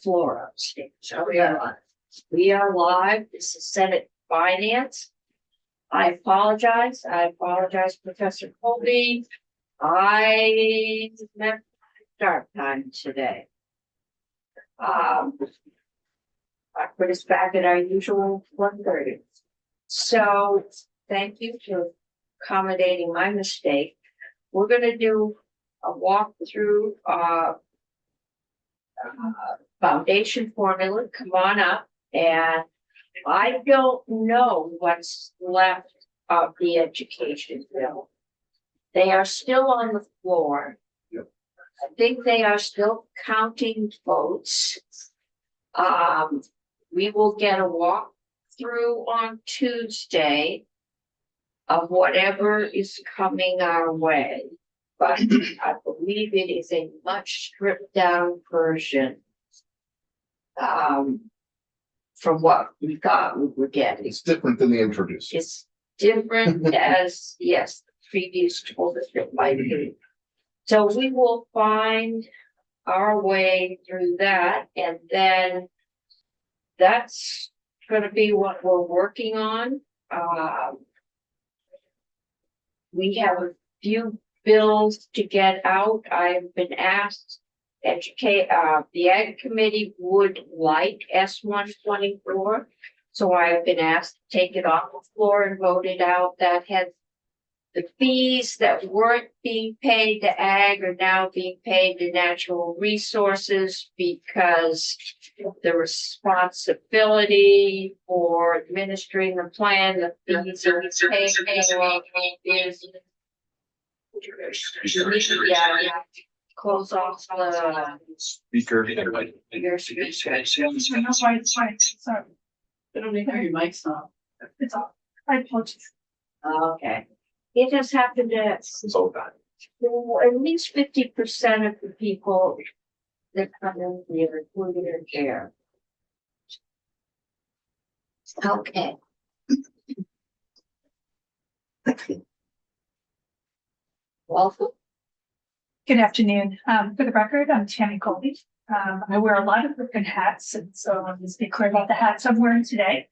floor upstairs. So we are live. We are live. This is Senate Finance. I apologize, Professor Colby. I meant start time today. I put us back at our usual 1:30. So thank you for accommodating my mistake. We're gonna do a walkthrough of foundation formula. Come on up. And I don't know what's left of the education bill. They are still on the floor. Yep. I think they are still counting votes. We will get a walkthrough on Tuesday of whatever is coming our way. But I believe it is a much stripped down version. From what we thought we were getting. It's different than the introduced. It's different as, yes, the previous told us it might be. So we will find our way through that, and then that's gonna be what we're working on. We have a few bills to get out. I've been asked the Ag Committee would like S-124. So I've been asked to take it off the floor and vote it out. That has the fees that weren't being paid to Ag are now being paid to Natural Resources because the responsibility for administering the plan, the fees are paid. Yeah. Close off the Speaker. your speaker. Sorry. I don't even hear your mic's on. It's off. I apologize. Okay. It just happened to It's all done. at least 50% of the people that come in here, including your chair. Okay. Welcome. Good afternoon. For the record, I'm Tammy Colby. I wear a lot of different hats, and so I'm going to be clear about the hats I'm wearing today.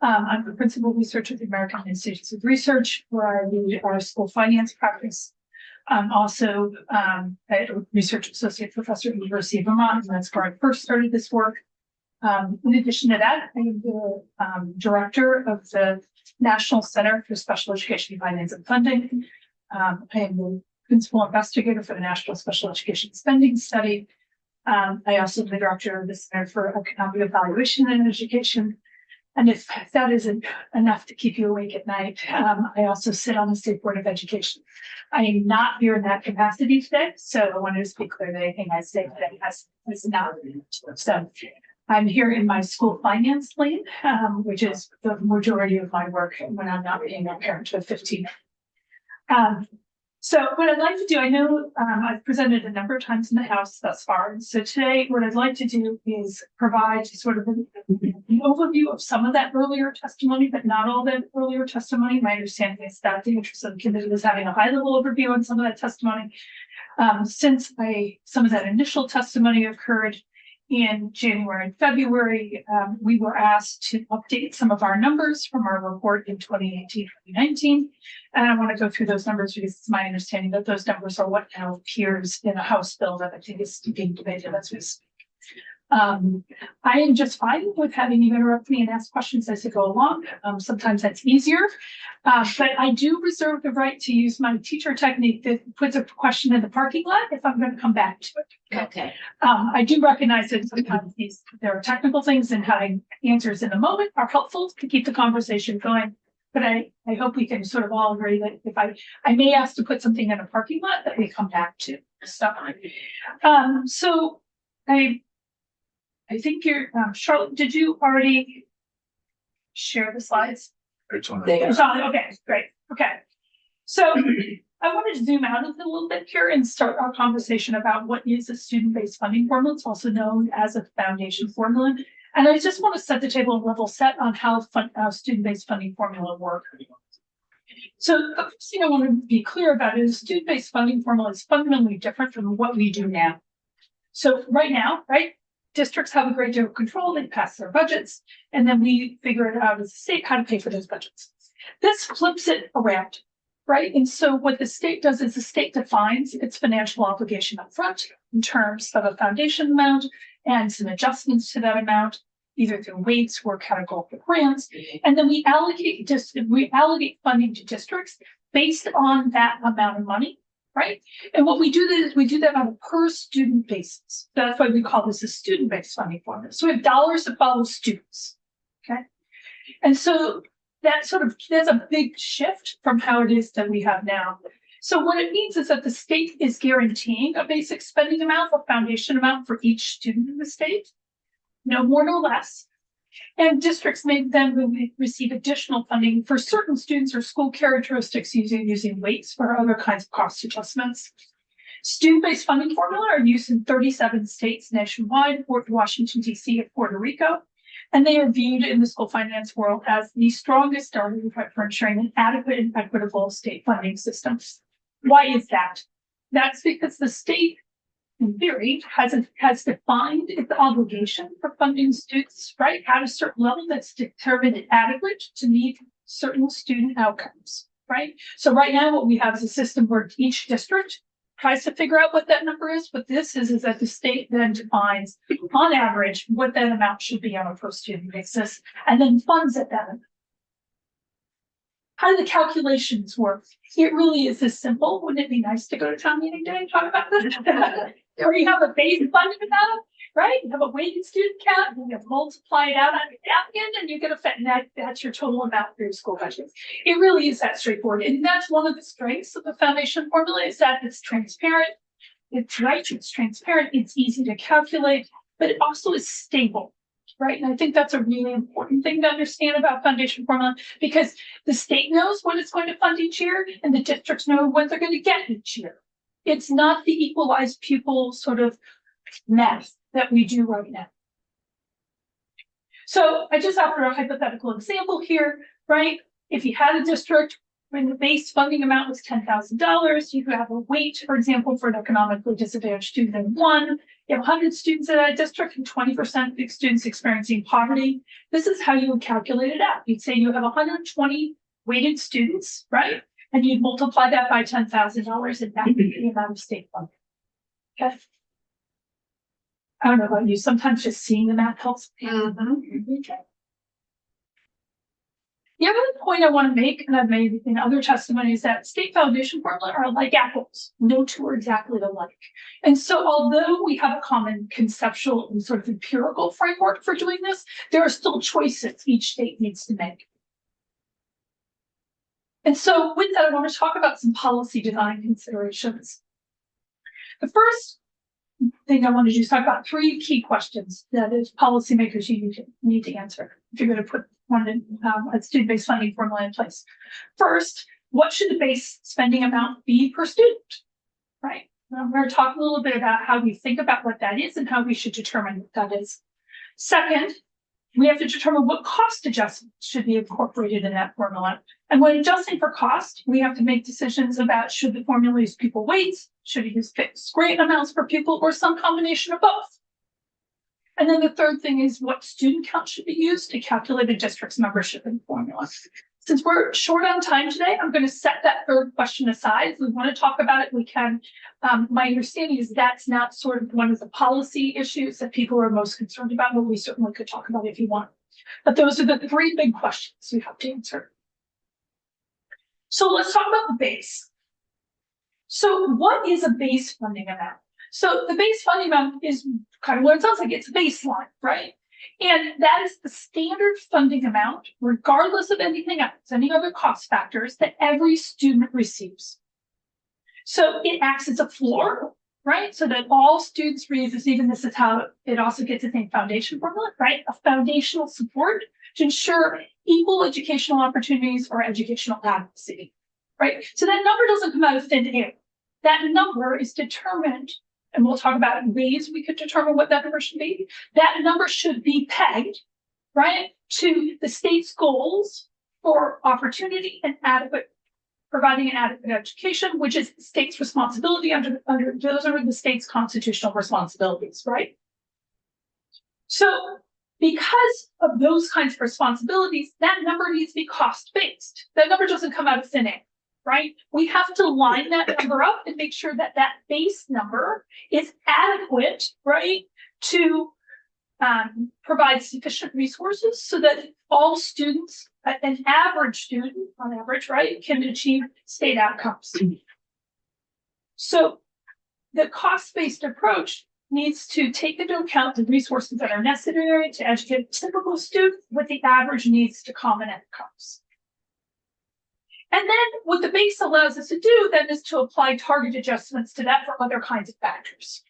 I'm the principal researcher at the American Institutes of Research, where I lead our school finance practice. I'm also a research associate professor at the University of Vermont, and that's where I first started this work. In addition to that, I'm the director of the National Center for Special Education Finance and Funding. I am the principal investigator for the National Special Education Spending Study. I also am the director of the Center for Economic Evaluation and Education. And if that isn't enough to keep you awake at night, I also sit on the State Board of Education. I am not here in that capacity today, so I wanted to speak clear that anything I say today is not. So I'm here in my school finance lane, which is the majority of my work when I'm not being a parent of 15. So what I'd like to do, I know I've presented a number of times in the House thus far. And so today, what I'd like to do is provide sort of an overview of some of that earlier testimony, but not all that earlier testimony. My understanding is that the interest of the committee was having a high level overview on some of that testimony. Since some of that initial testimony occurred in January and February, we were asked to update some of our numbers from our report in 2018-2019. And I want to go through those numbers because it's my understanding that those numbers are what now appears in a House bill that I think is being debated as we speak. I am just fine with having you interrupt me and ask questions as I go along. Sometimes that's easier, but I do reserve the right to use my teacher technique that puts a question in the parking lot if I'm going to come back to it. Okay. I do recognize that sometimes there are technical things, and having answers in the moment are helpful to keep the conversation going. But I hope we can sort of all agree that if I may ask to put something in a parking lot that we come back to. So I think you're, Charlotte, did you already share the slides? It's on. They are. Okay, great. Okay. So I wanted to zoom out a little bit here and start our conversation about what is a student-based funding formula. It's also known as a foundation formula. And I just want to set the table and level set on how student-based funding formula work. So the first thing I want to be clear about is student-based funding formula is fundamentally different from what we do now. So right now, right, districts have a great deal of control, they pass their budgets, and then we figure it out as a state how to pay for those budgets. This flips it around, right? And so what the state does is the state defines its financial obligation up front in terms of a foundation amount and some adjustments to that amount, either through weights or categorical grants. And then we allocate funding to districts based on that amount of money, right? And what we do is we do that on a per student basis. That's why we call this a student-based funding formula. So we have dollars that follow students, okay? And so that's a big shift from how it is that we have now. So what it means is that the state is guaranteeing a basic spending amount, a foundation amount for each student in the state, no more, no less. And districts may then receive additional funding for certain students or school characteristics using weights or other kinds of cost adjustments. Student-based funding formula are used in 37 states nationwide, Washington, D.C., and Puerto Rico. And they are viewed in the school finance world as the strongest starting point for ensuring an adequate and equitable state funding system. Why is that? That's because the state, in theory, has defined its obligation for funding students, right, at a certain level that's determined adequate to meet certain student outcomes, right? So right now what we have is a system where each district tries to figure out what that number is. What this is that the state then defines, on average, what that amount should be on a per student basis, and then funds at that amount. How do the calculations work? It really is this simple. Wouldn't it be nice to go to town meeting day and talk about this? Where you have a base funding amount, right? You have a weighted student count, and you multiply it out on your napkin, and you get that's your total amount for your school budget. It really is that straightforward. And that's one of the strengths of the foundation formula, is that it's transparent, it's right, it's transparent, it's easy to calculate, but it also is stable. Right. And I think that's a really important thing to understand about foundation formula, because the state knows what it's going to fund each year and the districts know what they're going to get each year. It's not the equalized pupil sort of math that we do right now. So I just offer a hypothetical example here, right? If you had a district when the base funding amount was $10,000, you could have a weight, for example, for an economically disadvantaged student of 1. You have 100 students in that district and 20% of the students experiencing poverty. This is how you would calculate it out. You'd say you have 120 weighted students, right? And you'd multiply that by $10,000 and that would be the amount of state funding. Okay. I don't know about you, sometimes just seeing the math helps. Okay. The other point I want to make, and I've made in other testimonies, that state foundation formula are like apples. No two are exactly alike. And so although we have a common conceptual and sort of empirical framework for doing this, there are still choices each state needs to make. And so with that, I want to talk about some policy design considerations. The first thing I want to do is talk about 3 key questions that as policymakers you need to answer if you're going to put a student-based funding formula in place. First, what should the base spending amount be per student, right? We're going to talk a little bit about how we think about what that is and how we should determine what that is. Second, we have to determine what cost adjustments should be incorporated in that formula. And when adjusting for cost, we have to make decisions about should the formula use pupil weights, should it use fixed grade amounts per pupil, or some combination of both. And then the third thing is what student count should be used to calculate a district's membership in the formula. Since we're short on time today, I'm going to set that third question aside. If we want to talk about it, we can. My understanding is that's not sort of one of the policy issues that people are most concerned about, but we certainly could talk about it if you want. But those are the 3 big questions you have to answer. So let's talk about the base. So what is a base funding amount? So the base funding amount is kind of what it sounds like. It's a baseline, right? And that is the standard funding amount, regardless of anything else, any other cost factors that every student receives. So it acts as a floor, right? So that all students receive, and this is how it also gets its name, foundation formula, right? A foundational support to ensure equal educational opportunities or educational adequacy, right? So that number doesn't come out of thin air. That number is determined, and we'll talk about ways we could determine what that number should be. That number should be pegged, right, to the state's goals for opportunity and providing an adequate education, which is the state's responsibility under those are the state's constitutional responsibilities, right? So because of those kinds of responsibilities, that number needs to be cost-based. That number doesn't come out of thin air, right? We have to line that number up and make sure that that base number is adequate, right, to provide sufficient resources so that all students, an average student on average, right, can achieve state outcomes. So the cost-based approach needs to take into account the resources that are necessary to educate a typical student with the average needs to common outcomes. And then what the base allows us to do then is to apply target adjustments to that for other kinds of factors.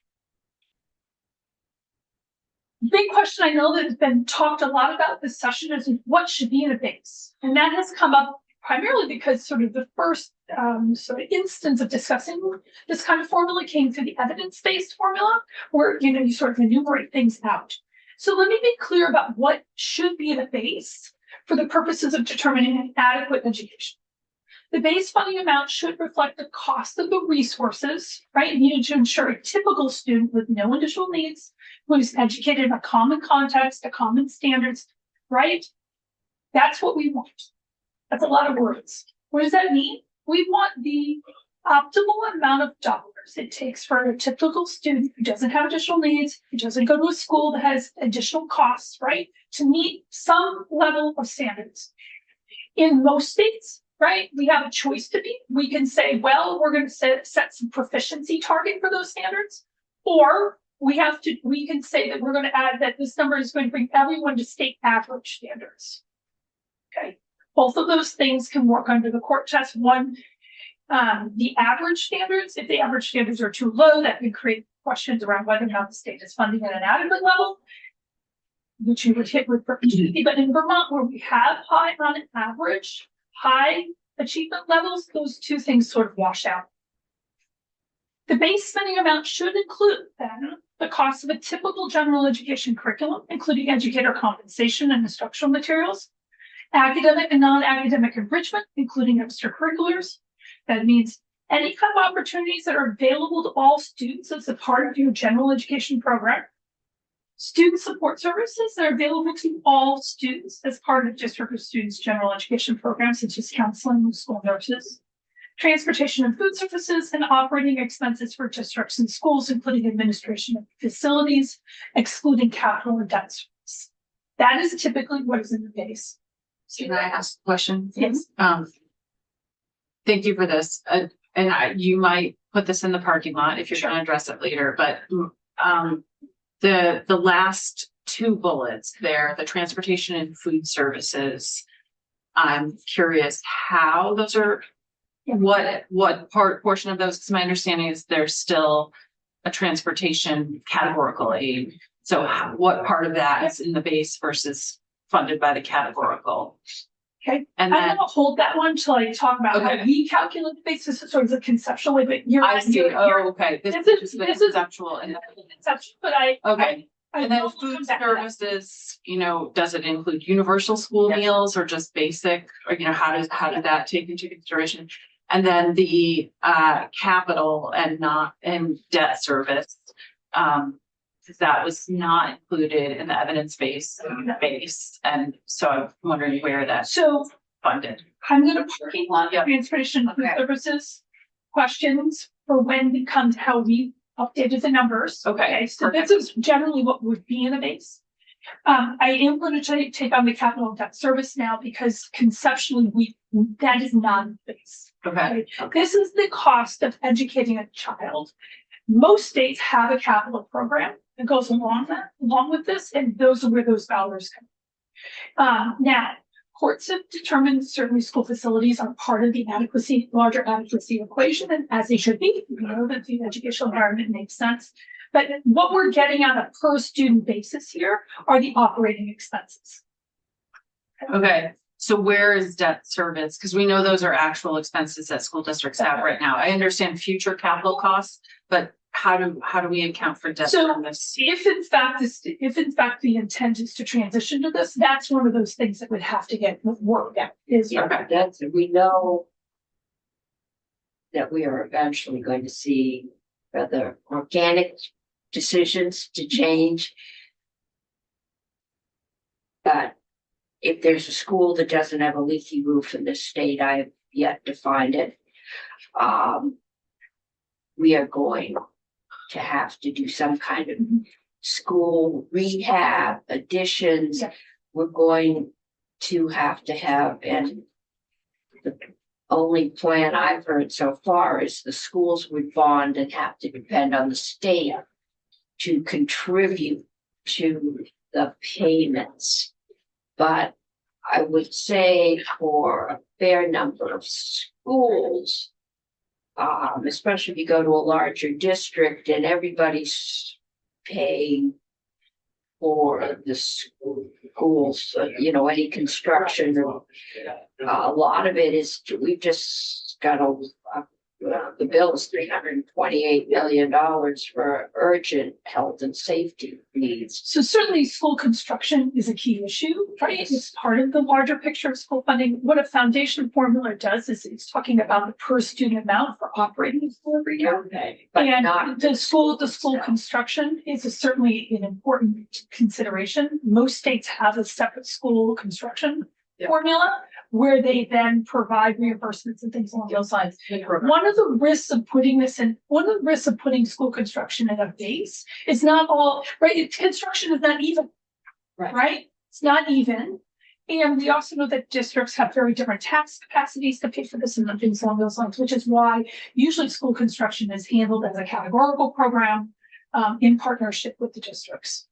Big question I know that has been talked a lot about this session is what should be in a base. And that has come up primarily because sort of the first sort of instance of discussing this kind of formula came through the evidence-based formula, where you sort of enumerate things out. So let me be clear about what should be the base for the purposes of determining an adequate education. The base funding amount should reflect the cost of the resources, right, needed to ensure a typical student with no additional needs, who is educated in a common context, a common standards, right? That's what we want. That's a lot of words. What does that mean? We want the optimal amount of dollars it takes for a typical student who doesn't have additional needs, who doesn't go to a school that has additional costs, right, to meet some level of standards. In most states, right, we have a choice to be. We can say, well, we're going to set some proficiency target for those standards, or we can say that we're going to add that this number is going to bring everyone to state average standards. Okay. Both of those things can work under the court test. One, the average standards, if the average standards are too low, that can create questions around whether or not the state is funding at an adequate level, which you would hit with proficiency. But in Vermont, where we have high on average, high achievement levels, those two things sort of wash out. The base spending amount should include then the cost of a typical general education curriculum, including educator compensation and instructional materials, academic and non-academic enrichment, including extracurriculars. That means any kind of opportunities that are available to all students as a part of your general education program. Student support services that are available to all students as part of district or students' general education programs, such as counseling and school nurses. Transportation and food services and operating expenses for districts and schools, including administration of facilities, excluding capital and debt service. That is typically what is in the base. Can I ask a question? Yes. Thank you for this. You might put this in the parking lot if you're going to address it later, but the last two bullets there, the transportation and food services, I'm curious how those are, what portion of those, because my understanding is there's still a transportation categorical aid. So what part of that is in the base versus funded by the categorical? Okay, and I'm then gonna hold that one till I talk about how we calculate the basis, sort of the conceptual way, but I see. Okay. This is the conceptual and conceptual, but I and then will food come back to that. services, does it include universal school meals or just basic, or how did that take into consideration? And then the capital and debt service, that was not included in the evidence-based base. And so I'm wondering where that's funded. I'm gonna parking lot transportation and food services questions for when we come to how we updated the numbers. Okay, So this is generally what would be in a base. I am going to take on the capital and debt service now because conceptually that is not a base. Okay. This is the cost of educating a child. Most states have a capital program that goes along with this, and those are where those dollars come. Now, courts have determined certainly school facilities are part of the larger adequacy equation, and as they should be. We know that the educational environment makes sense. But what we're getting on a per student basis here are the operating expenses. Okay. So where is debt service? Because we know those are actual expenses that school districts have right now. I understand future capital costs, but how do we account for debt service? If in fact the intent is to transition to this, that's one of those things that would have to get worked out. We know that we are eventually going to see rather organic decisions to change if there's a school that doesn't have a leaky roof in this state, I have yet to find it. We are going to have to do some kind of school rehab additions. Yeah. We're going to have, and the only plan I've heard so far is the schools would bond and have to depend on the state to contribute to the payments. But I would say for a fair number of schools, especially if you go to a larger district and everybody's paying for the schools, any construction, a lot of it is, we've just got the bill is $328 million for urgent health and safety needs. So certainly school construction is a key issue, right? It's part of the larger picture of school funding. What a foundation formula does is it's talking about the per student amount for operating school every year. Okay, but And not the school construction is certainly an important consideration. Most states have a separate school construction formula where they then provide reimbursements and things along those lines. One of the risks of putting school construction in a base is not all, right? Construction is not even, right? It's not even. And we also know that districts have very different tax capacities to pay for this and things along those lines, which is why usually school construction is handled as a categorical program in partnership with the districts.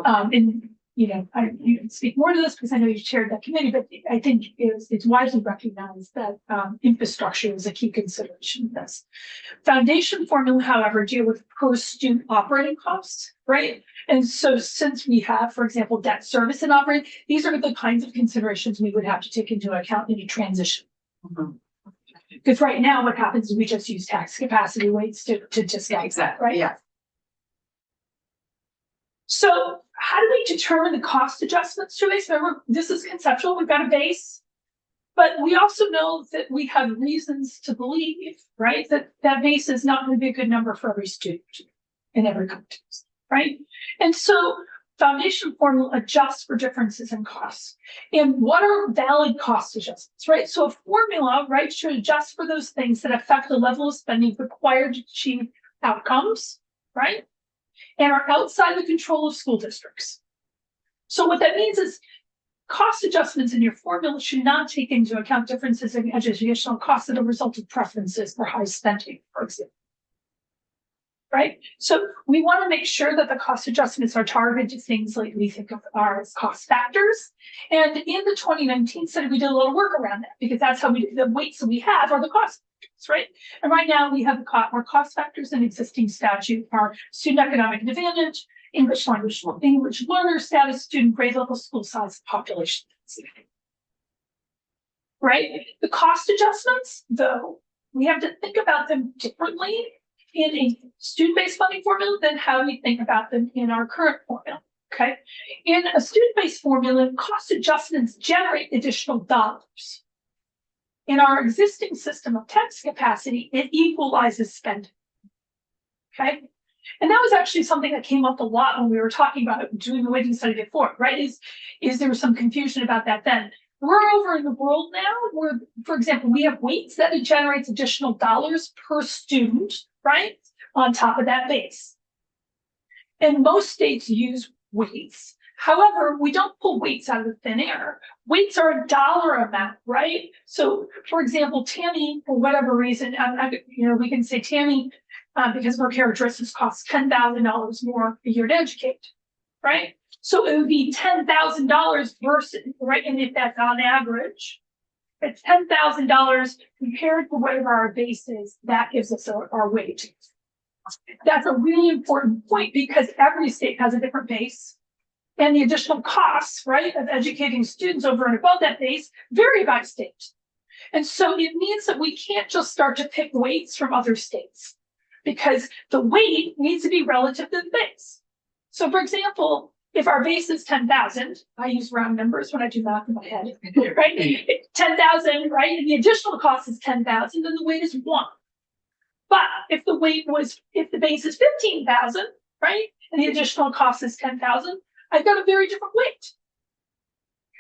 And you can speak more to this because I know you chaired that committee, but I think it's widely recognized that infrastructure is a key consideration in this. Foundation formula, however, deal with per student operating costs, right? And so since we have, for example, debt service and operating, these are the kinds of considerations we would have to take into account in a transition. Because right now what happens is we just use tax capacity weights to discount that, right? Yeah. So how do we determine the cost adjustments to a base? Remember, this is conceptual. We've got a base, but we also know that we have reasons to believe, right, that that base is not going to be a good number for every student in every context, right? And so foundation formula adjusts for differences in costs. And what are valid cost adjustments, right? So a formula, right, should adjust for those things that affect the level of spending required to achieve outcomes, right? And are outside the control of school districts. So what that means is cost adjustments in your formula should not take into account differences in educational costs that are a result of preferences for high spending, for example. Right? So we want to make sure that the cost adjustments are targeted to things like we think of as cost factors. And in the 2019 study, we did a lot of work around that because that's how the weights that we have are the cost factors, right? And right now we have our cost factors in existing statute are student economic advantage, English learner status, student grade level, school size, population density. Right? The cost adjustments, though, we have to think about them differently in a student-based funding formula than how we think about them in our current formula, okay? In a student-based formula, cost adjustments generate additional dollars. In our existing system of tax capacity, it equalizes spending, okay? And that was actually something that came up a lot when we were talking about doing the weighting study before, right? Is there some confusion about that then? We're over in the world now where, for example, we have weights that it generates additional dollars per student, right? On top of that base. And most states use weights. However, we don't pull weights out of thin air. Weights are a dollar amount, right? So, for example, Tammy, for whatever reason, we can say Tammy, because of her characteristics, costs $10,000 more a year to educate, right? So it would be $10,000 versus, right? And if that's on average, it's $10,000 compared to whatever our base is, that gives us our wage. That's a really important point because every state has a different base. And the additional costs, right, of educating students over and above that base vary by state. And so it means that we can't just start to pick weights from other states because the weight needs to be relative to the base. So for example, if our base is 10,000, I use round numbers when I do math in my head, right? 10,000, right? And the additional cost is 10,000, then the weight is 1. But if the base is 15,000, right? And the additional cost is 10,000, I've got a very different weight.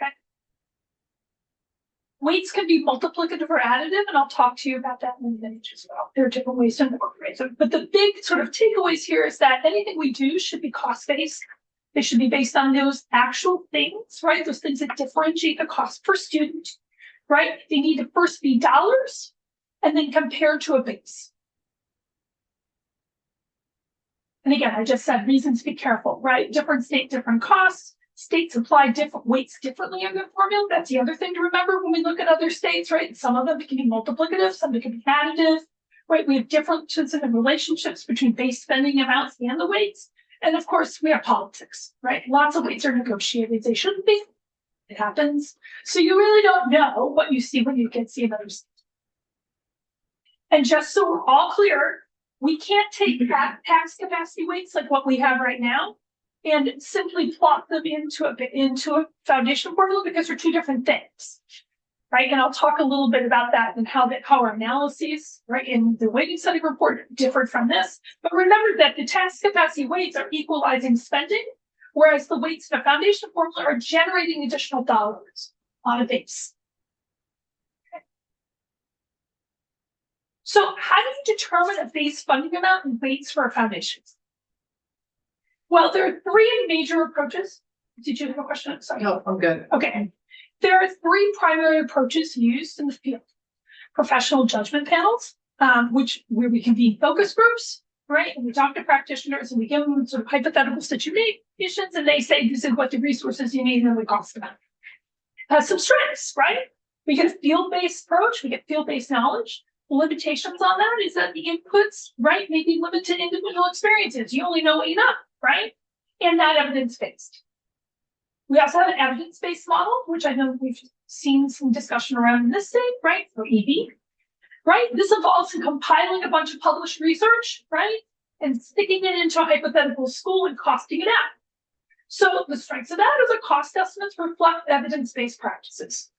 Okay. Weights can be multiplicative or additive, and I'll talk to you about that in a minute as well. There are different ways to incorporate them, but the big sort of takeaways here is that anything we do should be cost-based. They should be based on those actual things, right? Those things that differentiate the cost per student, right? They need to first be dollars and then compared to a base. And again, I just said reasons to be careful, right? Different state, different costs. States apply different weights differently in their formula. That's the other thing to remember when we look at other states, right? Some of them can be multiplicative, some of them can be additive, right? We have differences in the relationships between base spending amounts and the weights. And of course, we have politics, right? Lots of weights are negotiated. They shouldn't be. It happens. So you really don't know what you see when you can see another state. And just so we're all clear, we can't take tax capacity weights like what we have right now and simply plot them into a foundation formula because they're two different things, right? And I'll talk a little bit about that and how our analyses, right, in the weighting study report differed from this. But remember that the tax capacity weights are equalizing spending, whereas the weights in a foundation formula are generating additional dollars on a base. Okay. So how do you determine a base funding amount and weights for a foundation? Well, there are three major approaches. Did you have a question? Sorry. No, I'm good. Okay. There are three primary approaches used in the field. Professional judgment panels, where we convene focus groups, right? And we talk to practitioners and we give them sort of hypothetical situations and they say, this is what the resources you need and we cost them out. Has some strengths, right? We get a field-based approach, we get field-based knowledge. The limitations on that is that the inputs, right, may be limited to individual experiences. You only know what you know, right? And not evidence-based. We also have an evidence-based model, which I know we've seen some discussion around in this state, right? For EB, right? This involves compiling a bunch of published research, right? And sticking it into a hypothetical school and costing it out. So the strengths of that is the cost estimates reflect evidence-based practices.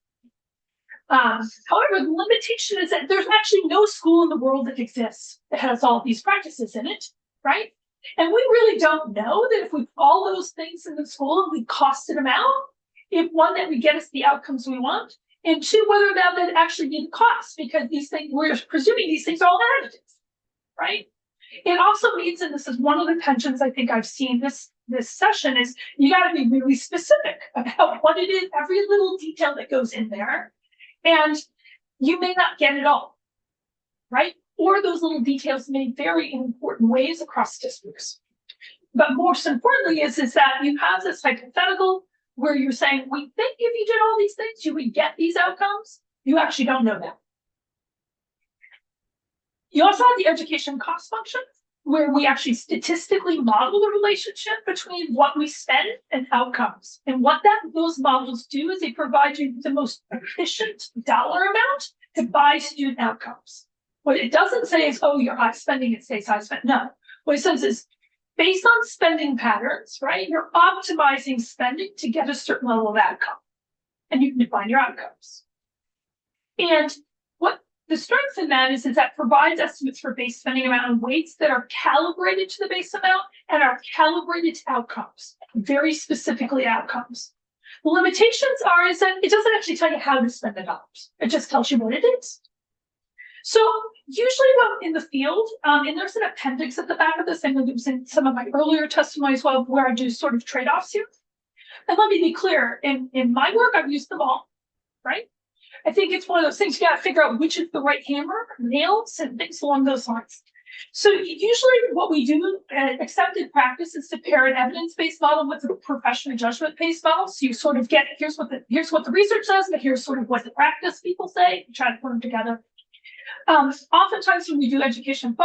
However, the limitation is that there's actually no school in the world that exists that has all these practices in it, right? And we really don't know that if we put all those things in the school and we costed them out, if one, that we get us the outcomes we want, and two, whether or not that actually need cost, because these things, we're presuming these things are all additive, right? It also means, and this is one of the tensions I think I've seen this session, is you got to be really specific about what it is, every little detail that goes in there, and you may not get it all, right? Or those little details may vary in important ways across districts. But most importantly is that you have this hypothetical where you're saying, we think if you did all these things, you would get these outcomes. You actually don't know that. You also have the education cost function, where we actually statistically model the relationship between what we spend and outcomes. And what those models do is they provide you the most efficient dollar amount to buy student outcomes. What it doesn't say is, oh, you're high spending, it stays high spending. No, what it says is, based on spending patterns, right, you're optimizing spending to get a certain level of outcome. And you can define your outcomes. And what the strength in that is that provides estimates for base spending amount and weights that are calibrated to the base amount and are calibrated to outcomes, very specifically outcomes. The limitations are is that it doesn't actually tell you how to spend the dollars. It just tells you what it is. So usually in the field, and there's an appendix at the back of this, and it was in some of my earlier testimonies where I do sort of trade-offs here. And let me be clear, in my work, I've used them all, right? I think it's one of those things you got to figure out which is the right hammer, nails, and things along those lines. So usually what we do, accepted practice, is to pair an evidence-based model with a professional judgment-based model. So you sort of get, here's what the research says, but here's sort of what the practice people say, try to put them together. Oftentimes when we do education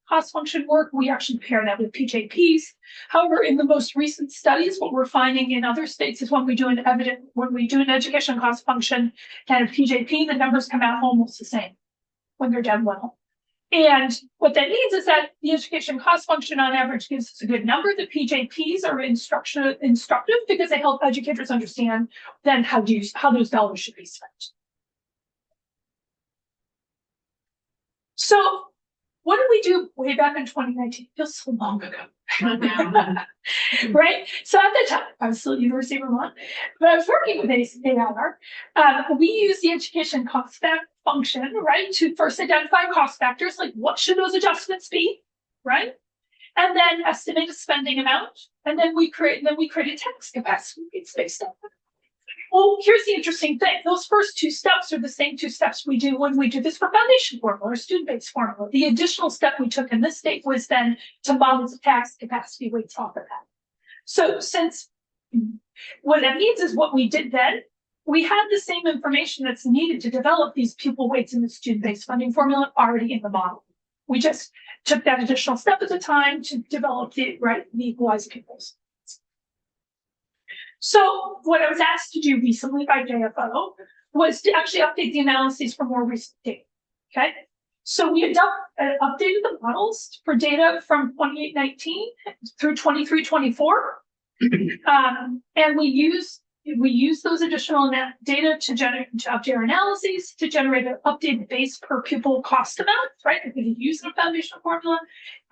cost function work, we actually pair that with PJPs. However, in the most recent studies, what we're finding in other states is when we do an education cost function and a PJP, the numbers come out almost the same when they're done well. And what that means is that the education cost function on average gives us a good number. The PJPs are instructive because they help educators understand then how those dollars should be spent. So what did we do way back in 2019? It feels so long ago. Right? So at the time, I was still at University of Vermont, but I was working with AR. We use the education cost factor function, right, to first identify cost factors, like what should those adjustments be, right? And then estimate a spending amount, and then we created tax capacity rates based on that. Well, here's the interesting thing. Those first two steps are the same two steps we do when we do this for foundation formula or student-based formula. The additional step we took in this state was then to model the tax capacity weights off of that. So since what that means is what we did then, we had the same information that's needed to develop these pupil weights in the student-based funding formula already in the model. We just took that additional step at the time to develop the equalized pupils. So what I was asked to do recently by JFO was to actually update the analyses for more recent data. Okay, so we updated the models for data from 2819 through 2324, and we use those additional data to update our analyses to generate an updated base per pupil cost amount. Right, we can use the foundational formula,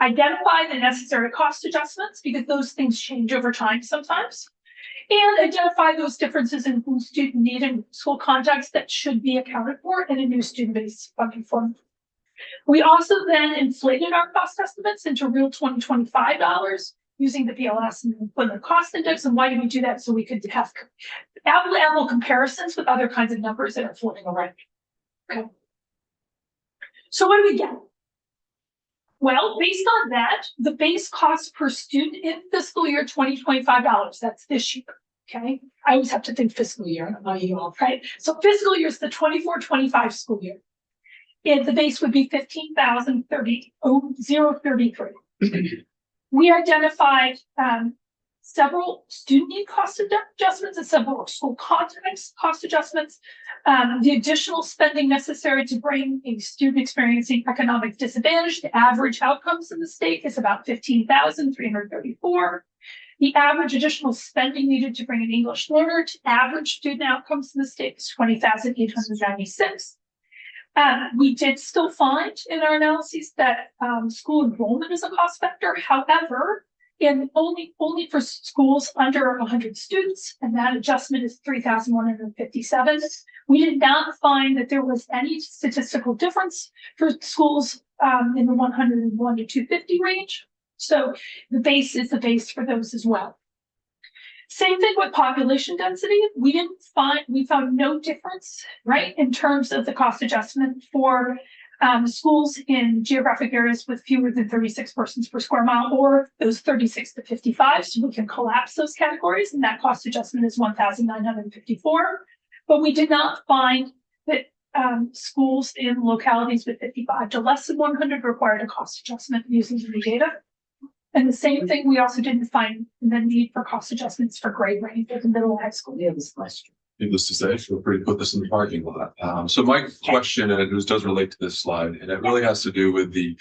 identify the necessary cost adjustments because those things change over time sometimes, and identify those differences in student need and school context that should be accounted for in a new student-based funding formula. We also then inflated our cost estimates into real 2025 dollars using the BLS and employment cost index. And why did we do that? So we could have apple-to-apple comparisons with other kinds of numbers that are floating around. Okay. So what do we get? Well, based on that, the base cost per student in fiscal year 2025 dollars, that's this year, okay? I always have to think fiscal year, I don't know you all, right? So fiscal year is the 24-25 school year. And the base would be $15,033. We identified several student need cost adjustments and several school context cost adjustments. The additional spending necessary to bring a student experiencing economic disadvantage, the average outcomes in the state is about $15,334. The average additional spending needed to bring an English learner to average student outcomes in the state is $20,896. We did still find in our analyses that school enrollment is a cost factor. However, in only for schools under 100 students, and that adjustment is 3,157. We did not find that there was any statistical difference for schools in the 101 to 250 range. So the base is the base for those as well. Same thing with population density. We found no difference, right, in terms of the cost adjustment for schools in geographic areas with fewer than 36 persons per square mile, or those 36 to 55. So we can collapse those categories, and that cost adjustment is 1,954. But we did not find that schools in localities with 55 to less than 100 required a cost adjustment using the data. And the same thing, we also didn't find the need for cost adjustments for grade range at the middle of high school. Needless to say, feel free to put this in the parking lot. So my question, and it does relate to this slide, and it really has to do with the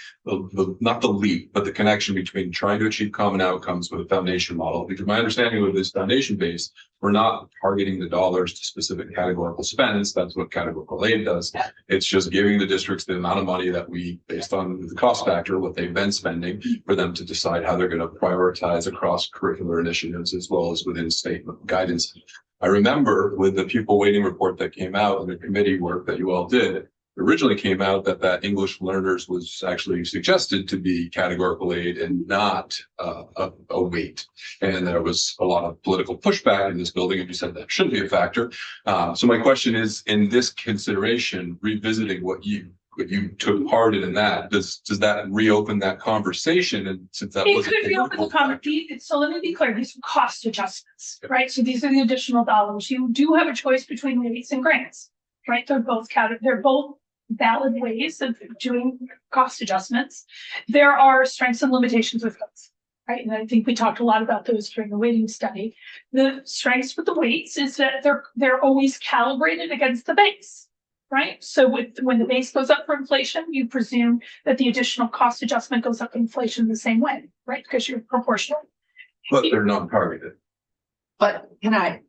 not the leap, but the connection between trying to achieve common outcomes with a foundation model. Because my understanding with this foundation base, we're not targeting the dollars to specific categorical spends. That's what categorical aid does. It's just giving the districts the amount of money that we, based on the cost factor, what they've been spending, for them to decide how they're going to prioritize across curricular initiatives as well as within state guidance. I remember with the pupil weighting report that came out and the committee work that you all did, it originally came out that English learners was actually suggested to be categorical aid and not a weight. And there was a lot of political pushback in this building, and you said that shouldn't be a factor. So my question is, in this consideration, revisiting what you took part in that, does that reopen that conversation? And since that it wasn't could reopen the conversation, so let me be clear, these are cost adjustments, right? So these are the additional dollars. You do have a choice between rates and grants, right? They're both valid ways of doing cost adjustments. There are strengths and limitations with those, right? And I think we talked a lot about those during the weighting study. The strengths with the weights is that they're always calibrated against the base. Right. So when the base goes up for inflation, you presume that the additional cost adjustment goes up inflation the same way, right? Because you're proportional. But they're non-targeted. But can I?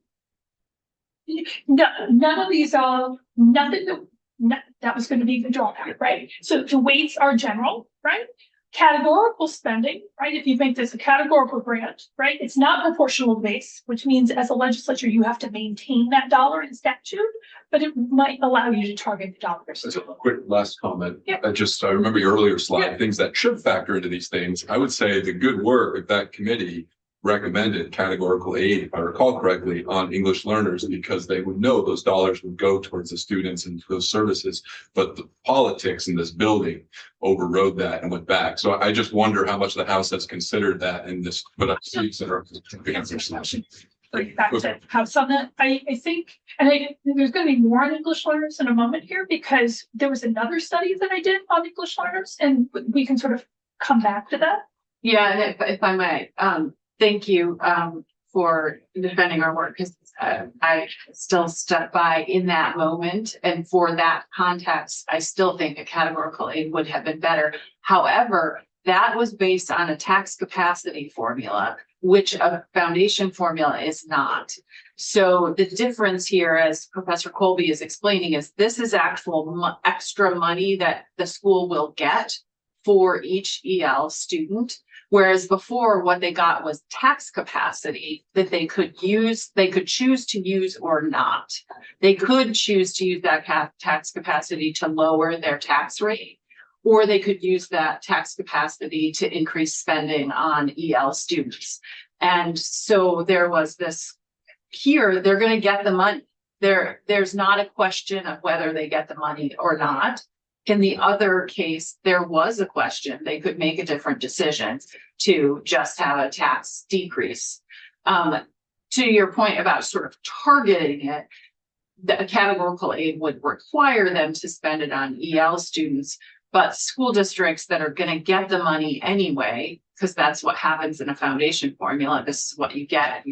No, none of these are nothing that that was going to be the drawback, right? So the weights are general, right? Categorical spending, right? If you make this a categorical grant, right? It's not proportional to base, which means as a legislature, you have to maintain that dollar in statute, but it might allow you to target the dollars. Just a quick last comment. Yeah. I remember your earlier slide, Yeah. things that should factor into these things. I would say the good work of that committee recommended categorical aid, if I recall correctly, on English learners, because they would know those dollars would go towards the students and those services. But the politics in this building overrode that and went back. So I just wonder how much the House has considered that in this, but I see that are. Back to House on that, I think, and there's going to be more on English learners in a moment here, because there was another study that I did on English learners, and we can sort of come back to that. Yeah, and if I might, thank you for defending our work, because I still stuck by in that moment. And for that context, I still think a categorical aid would have been better. However, that was based on a tax capacity formula, which a foundation formula is not. So the difference here, as Professor Colby is explaining, is this is actual extra money that the school will get for each EL student. Whereas before, what they got was tax capacity that they could use, they could choose to use or not. They could choose to use that tax capacity to lower their tax rate, or they could use that tax capacity to increase spending on EL students. And so there was this here, they're going to get the money. There's not a question of whether they get the money or not. In the other case, there was a question. They could make a different decision to just have a tax decrease. To your point about sort of targeting it, the categorical aid would require them to spend it on EL students, but school districts that are going to get the money anyway, because that's what happens in a foundation formula, this is what you get.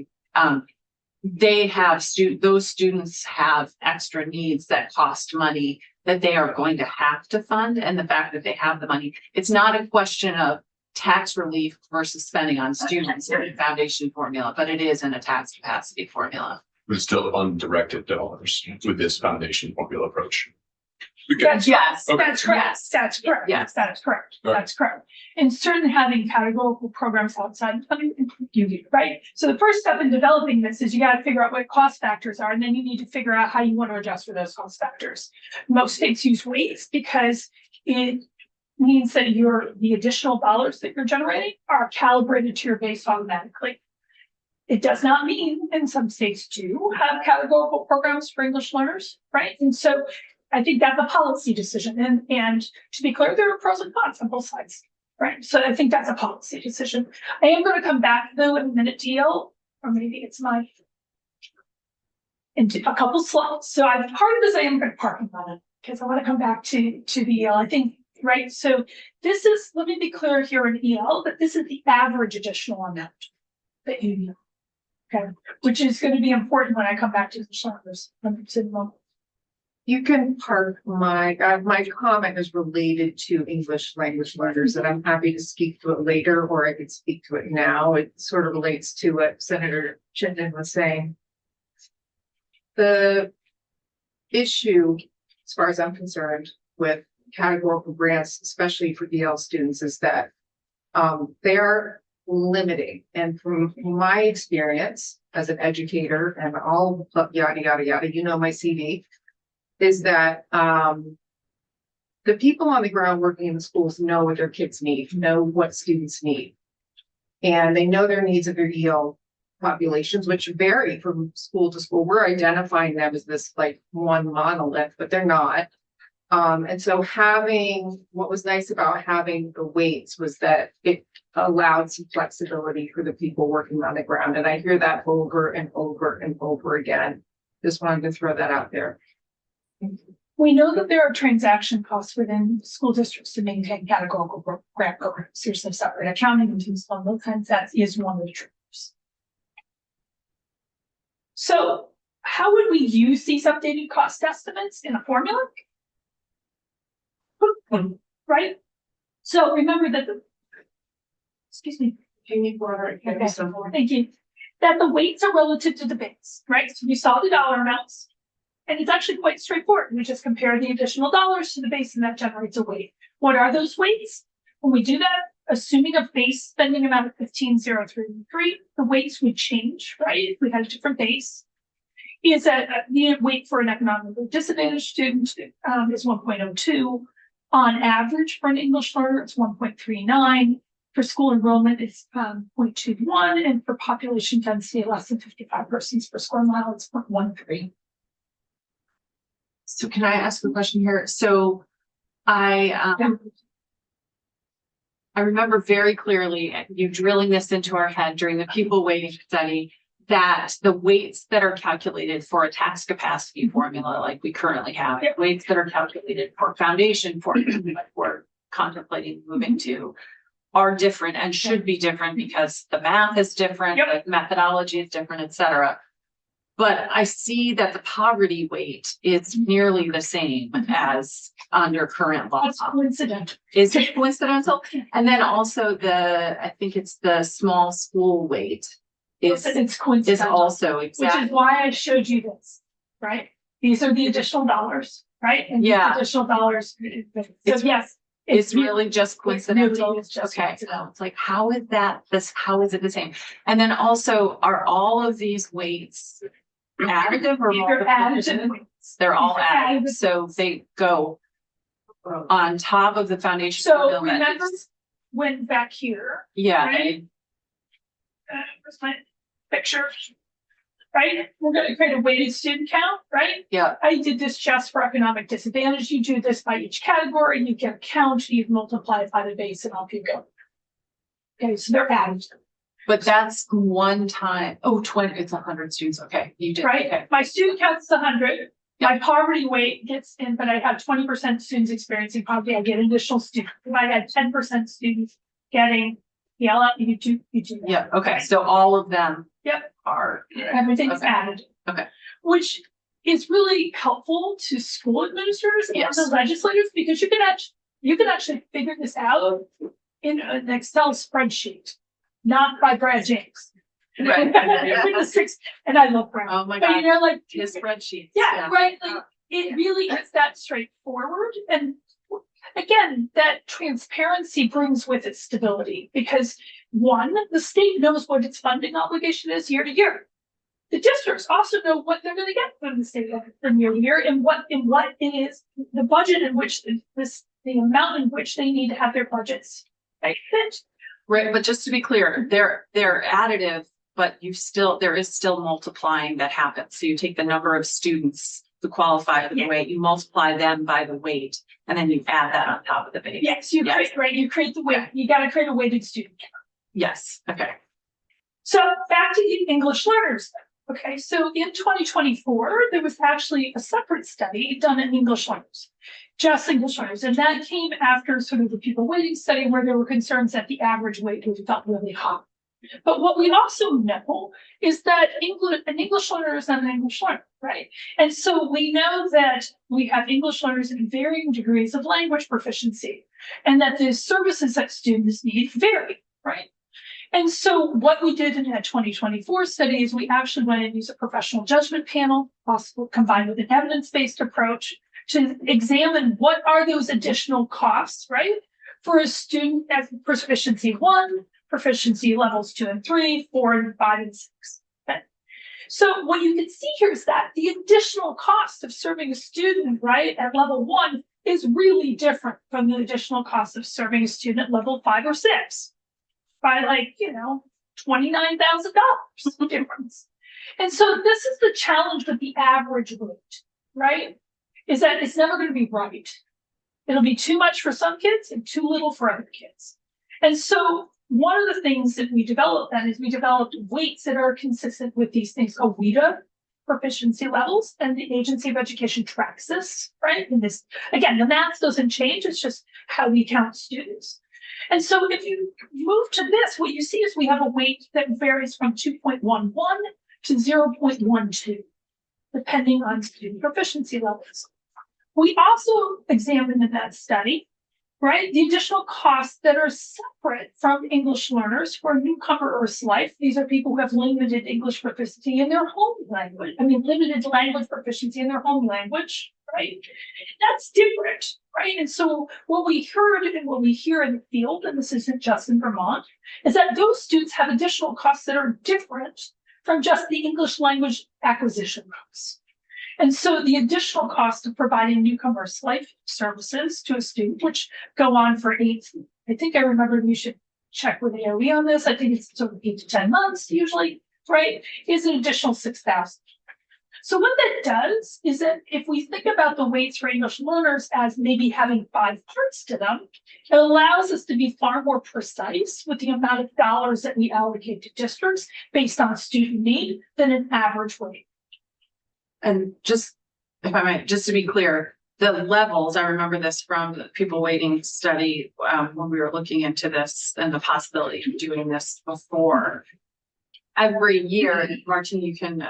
They have those students have extra needs that cost money that they are going to have to fund. And the fact that they have the money, it's not a question of tax relief versus spending on students in a foundation formula, but it is in a tax capacity formula. But still undirected dollars with this foundation formula approach. Yes, Okay. that's correct. Yes. That's correct. Yes. That's correct. Right. That's correct. And certainly having categorical programs outside funding, right? So the first step in developing this is you got to figure out what cost factors are, and then you need to figure out how you want to adjust for those cost factors. Most states use weights because it means that the additional dollars that you're generating are calibrated to your base automatically. It does not mean, and some states do have categorical programs for English learners, right? And so I think that's a policy decision. And to be clear, there are pros and cons on both sides, right? So I think that's a policy decision. I am going to come back though in a minute to EL, or maybe it's into a couple slides. So part of this I am going to parking on it because I want to come back to the EL. I think, right? So this is, let me be clear here in EL, that this is the average additional amount that you need. Okay, which is going to be important when I come back to the learners. You can park my comment is related to English language learners, and I'm happy to speak to it later, or I could speak to it now. It sort of relates to what Senator Chittenden was saying. The issue, as far as I'm concerned, with categorical grants, especially for EL students, is that they are limiting. And from my experience as an educator and all yada, yada, yada, you know my CV, is that the people on the ground working in the schools know what their kids need, know what students need. And they know their needs of their EL populations, which vary from school to school. We're identifying them as this like one monolith, but they're not. And so what was nice about having the weights was that it allowed some flexibility for the people working on the ground. And I hear that over and over and over again. Just wanted to throw that out there. We know that there are transaction costs within school districts to maintain categorical grant programs. There's some separate accounting and things along those lines. That is one of the triggers. So how would we use these updated cost estimates in a formula? Right? So remember that excuse me. Okay. Thank you. That the weights are relative to the base, right? So you saw the dollar amounts. And it's actually quite straightforward. We just compare the additional dollars to the base and that generates a weight. What are those weights? When we do that, assuming a base spending amount of 15,033, the weights would change, right? If we had a different base. Is that the weight for an economically disadvantaged student is 1.02. On average for an English learner, it's 1.39. For school enrollment, it's 0.21, and for population density, less than 55 persons per square mile, it's 0.13. So can I ask a question here? So I remember very clearly you drilling this into our head during the pupil weighting study that the weights that are calculated for a tax capacity formula like we currently have, weights that are calculated for foundation formula like we're contemplating moving to, are different and should be different because the math is different, the methodology is different, et cetera. But I see that the poverty weight is nearly the same as under current law. That's coincidental. Is it coincidental? And then also I think it's the small school weight It's is coincidental. also Which exactly. is why I showed you this, right? These are the additional dollars, right? And these Yeah. additional dollars. So yes. It's really just coincidental. really is just Okay, coincidental. it's like, how is how is it the same? And then also, are all of these weights additive or? These are additive weights. They're all These are additive, so they go on top of the foundation. So formula. remember when back here, Yeah, right? Where's my picture? Right? We're gonna create a weighted student count, right? yeah, I did this just for economic disadvantage. You do this by each category, you get a count, you multiply it by the base and off you go. Okay, so they're added, but that's one time, 20, it's 100 students, okay, you did, right? okay. My student count is 100. My poverty weight gets in, but I have 20% students experiencing poverty. I get additional students. If I had 10% students getting you do that. Yeah, okay, so all of them. Yep. Are. Everything's Okay. added. Okay. Which is really helpful to school administrators and Yes. the legislators because you can actually figure this out in an Excel spreadsheet, not by Brad James. Right. With the six, and I love Brad. Oh my But you God, know, like his spreadsheets. yeah, right. Like it really is that straightforward. And again, that transparency brings with it stability because one, the state knows what its funding obligation is year to year. The districts also know what they're going to get from the state from year to year and what it is, the budget in which the amount in which they need to have their budgets fit. Right, but just to be clear, they're additive, but there is still multiplying that happens. So you take the number of students to qualify for the weight, you multiply them by the weight, and then you add that on top of the base. Yes, you create the weight. You got to create a weighted student count. Yes, okay. So back to the English learners. Okay, so in 2024, there was actually a separate study done in English learners, just English learners. And that came after sort of the pupil weighting study where there were concerns that the average weight was felt really high. But what we also know is that an English learner is not an English learner, right? And so we know that we have English learners in varying degrees of language proficiency and that the services that students need vary, right? And so what we did in that 2024 study is we actually went and used a professional judgment panel, possible combined with an evidence-based approach to examine what are those additional costs, right? For a student at proficiency 1, proficiency levels 2 and 3, 4 and 5 and 6. Okay. So what you can see here is that the additional cost of serving a student, right, at level 1 is really different from the additional cost of serving a student at level 5 or 6. By like, $29,000 difference. And so this is the challenge with the average weight, right? Is that it's never going to be right. It'll be too much for some kids and too little for other kids. And so one of the things that we developed then is we developed weights that are consistent with these things called WIDA proficiency levels, and the Agency of Education tracks this, right? And this, again, the math doesn't change, it's just how we count students. And so if you move to this, what you see is we have a weight that varies from 2.11 to 0.12, depending on student proficiency levels. We also examined in that study, right? The additional costs that are separate from English learners who are newcomer Earth's life. These are people who have limited English proficiency in their home language. Limited language proficiency in their home language, right? That's different, right? And so what we heard and what we hear in the field, and this isn't just in Vermont, is that those students have additional costs that are different from just the English language acquisition costs. And so the additional cost of providing newcomers life services to a student, which go on for I think I remember you should check with AOE on this. I think it's sort of 8 to 10 months usually, right? Is an additional $6,000. So what that does is that if we think about the weights for English learners as maybe having 5 parts to them, it allows us to be far more precise with the amount of dollars that we allocate to districts based on student need than an average weight. And just, if I might, just to be clear, the levels, I remember this from the People Waiting study, when we were looking into this and the possibility of doing this before. Every year, Martin, you can,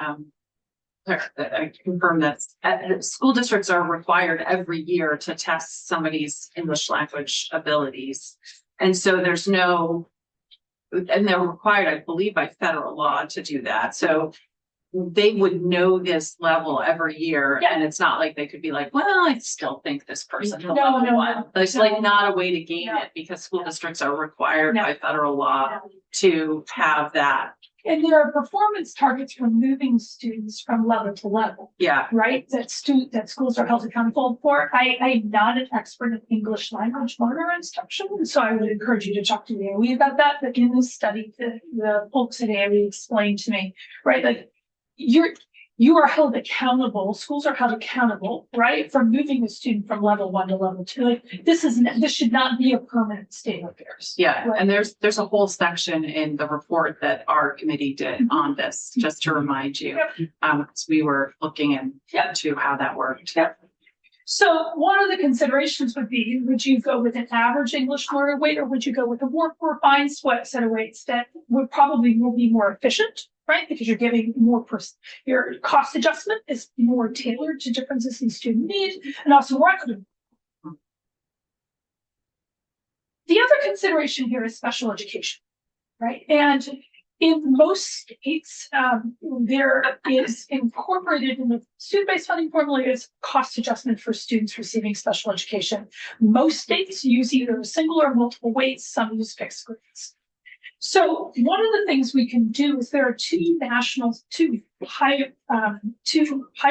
confirm this, school districts are required every year to test somebody's English language abilities. And so there's no, and they're required, I believe, by federal law to do that. So they would know this level every year, and it's not like they could be like, well, I still think this person. No. It's like not a way to gain it, because school districts are required by federal law to have that. And there are performance targets for moving students from level to level. Yeah. Right, that schools are held accountable for. I'm not an expert in English language learner instruction, so I would encourage you to talk to the AOE about that. But in this study, the folks at AOE explained to me, right, like you are held accountable, schools are held accountable, right, for moving a student from level 1 to level 2. Like this should not be a permanent state of affairs. Yeah, right? and there's a whole section in the report that our committee did on this, just to remind you. Because we were looking into how that worked. So one of the considerations would be, would you go with an average English learner weight, or would you go with a more refined set of weights that will be more efficient, right? Because you're giving more your cost adjustment is more tailored to differences in student need and also more equitable. The other consideration here is special education, right? And in most states, there is incorporated in the student-based funding formula is cost adjustment for students receiving special education. Most states use either a single or multiple weights, some use fixed grades. So one of the things we can do is there are two high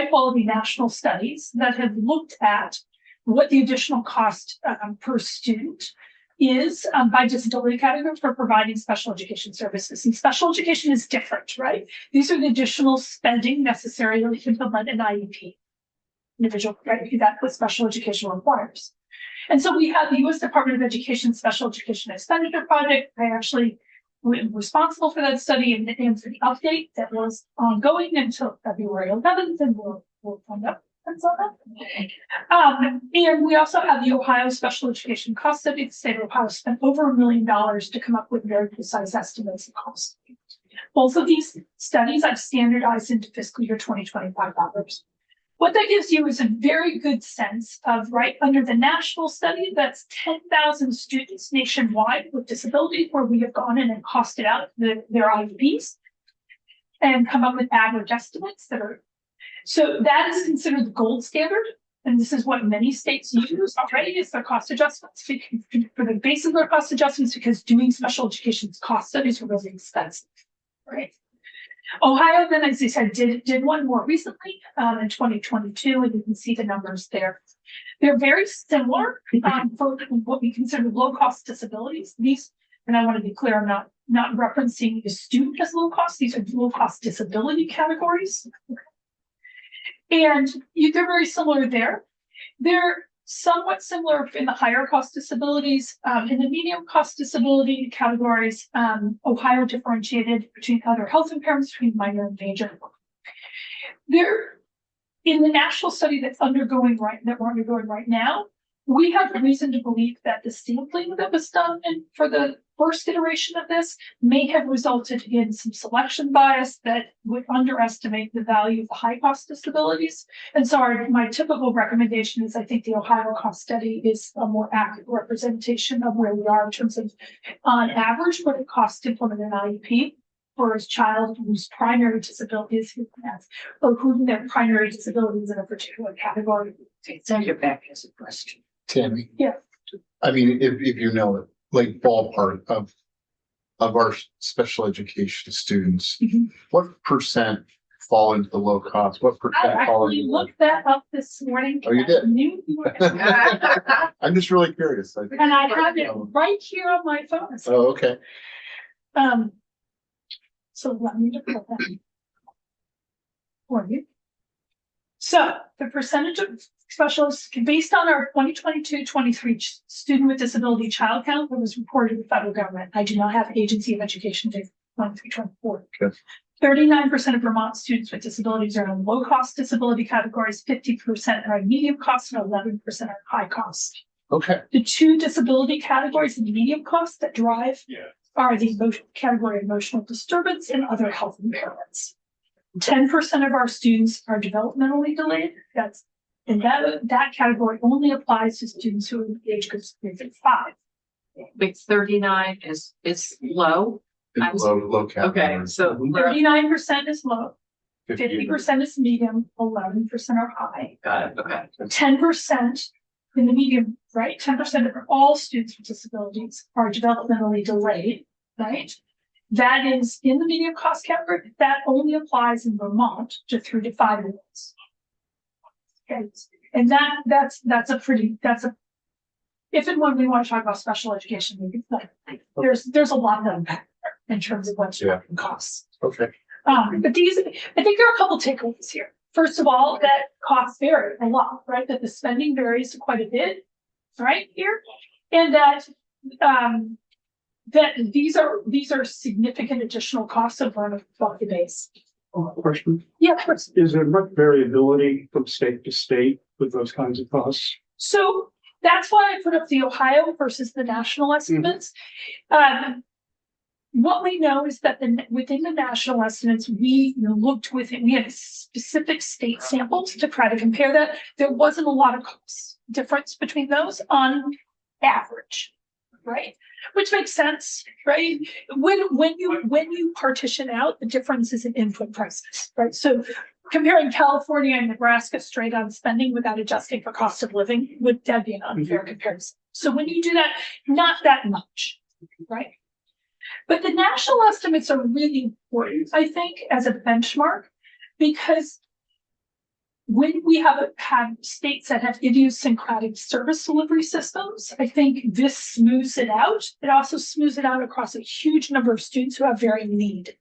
quality national studies that have looked at what the additional cost per student is by disability category for providing special education services. And special education is different, right? These are the additional spending necessary to implement an IEP. Individual, right? That's what special education requires. And so we have the U.S. Department of Education Special Education Expenditure Project. I actually was responsible for that study and for the update that was ongoing until February 11th, and we'll find out. And we also have the Ohio Special Education Cost Study. The state of Ohio spent over $1 million to come up with very precise estimates of cost. Both of these studies I've standardized into fiscal year 2025 dollars. What that gives you is a very good sense of, right, under the national study, that's 10,000 students nationwide with disabilities where we have gone in and costed out their IEPs and come up with average estimates that are. So that is considered the gold standard, and this is what many states use already is their cost adjustments for the base of their cost adjustments, because doing special education cost studies are really expensive, right? Ohio then, as I said, did one more recently in 2022, and you can see the numbers there. They're very similar for what we consider low cost disabilities. These, and I want to be clear, I'm not referencing the student as low cost. These are low cost disability categories. And they're very similar there. They're somewhat similar in the higher cost disabilities. In the medium cost disability categories, Ohio differentiated between other health impairments between minor and major. They're in the national study that we're undergoing right now. We have reason to believe that the sampling that was done for the first iteration of this may have resulted in some selection bias that would underestimate the value of the high cost disabilities. And so my typical recommendation is I think the Ohio cost study is a more accurate representation of where we are in terms of, on average, what it costs to implement an IEP for a child whose primary disability is or who their primary disability is in a particular category. Send it back as a question. Tammy? Yeah. I mean, if you know it, like ballpark of our special education students, Mhm. what percent fall into the low cost? What I percent fall actually into? looked that up this morning. Oh, you did? I knew you were- I'm just really curious. And I have it right here on my phone. Oh, okay. So let me just put that for you. So the percentage of specialists based on our 2022-23 student with disability child count that was reported to the federal government. I do not have Agency of Education data 23-24. Okay. 39% of Vermont students with disabilities are in low cost disability categories, 50% are in medium cost, and 11% are high cost. Okay. The two disability categories in medium cost that drive are the category of emotional disturbance and other health impairments. 10% of our students are developmentally delayed. That category only applies to students who are in age groups 3 through 5. Like 39 is low. I'm- Low category. Okay, so we're 39% is low, 50% is medium, 11% are high. got it. Okay. 10% in the medium, right? 10% of all students with disabilities are developmentally delayed, right? That is in the medium cost category. That only applies in Vermont to 3 to 5 year olds. Okay, and that's a if and when we want to talk about special education, there's a lot of impact there in terms of what's driving costs. Okay. But I think there are a couple takeaways here. First of all, that costs vary a lot, right? That the spending varies quite a bit, right here, and that these are significant additional costs over a monthly base. Question, Yeah, of course. is there much variability from state to state with those kinds of costs? So that's why I put up the Ohio versus the national estimates. What we know is that within the national estimates, we had specific state samples to try to compare that. There wasn't a lot of cost difference between those on average, right? Which makes sense, right? When you partition out the differences in input prices, right? So comparing California and Nebraska straight on spending without adjusting for cost of living that'd be an unfair comparison. So when you do that, not that much, right? But the national estimates are really important, I think, as a benchmark, because when we have states that have idiosyncratic service delivery systems, I think this smooths it out. It also smooths it out across a huge number of students who have varying need,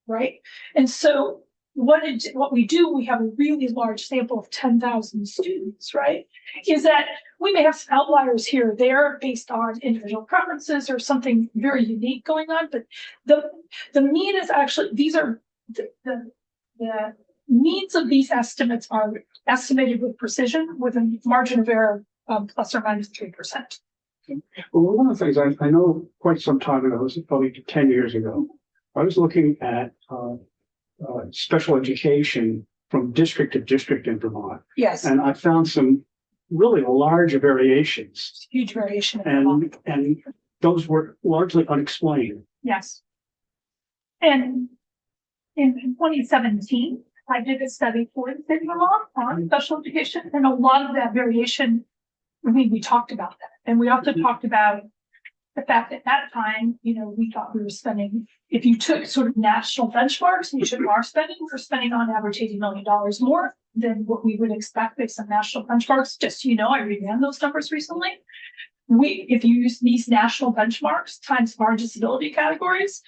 right? And so what we do, we have a really large sample of 10,000 students, right? Is that we may have some outliers here or there based on individual preferences or something very unique going on, but the mean is actually, these are the means of these estimates are estimated with precision with a margin of error plus or minus 3%. Well, one of the things I know quite some time ago, this is probably 10 years ago, I was looking at special education from district to district in Vermont, Yes, and I found some really large variations, huge variation. In Vermont. and those were largely unexplained. Yes. And in 2017, I did a study for the city of Vermont on special education, and a lot of that variation, we talked about that. And we also talked about the fact that at that time, we thought we were spending, if you took sort of national benchmarks and you took our spending, we're spending on average $80 million more than what we would expect based on national benchmarks. Just so you know, I reran those numbers recently. If you use these national benchmarks times our disability categories,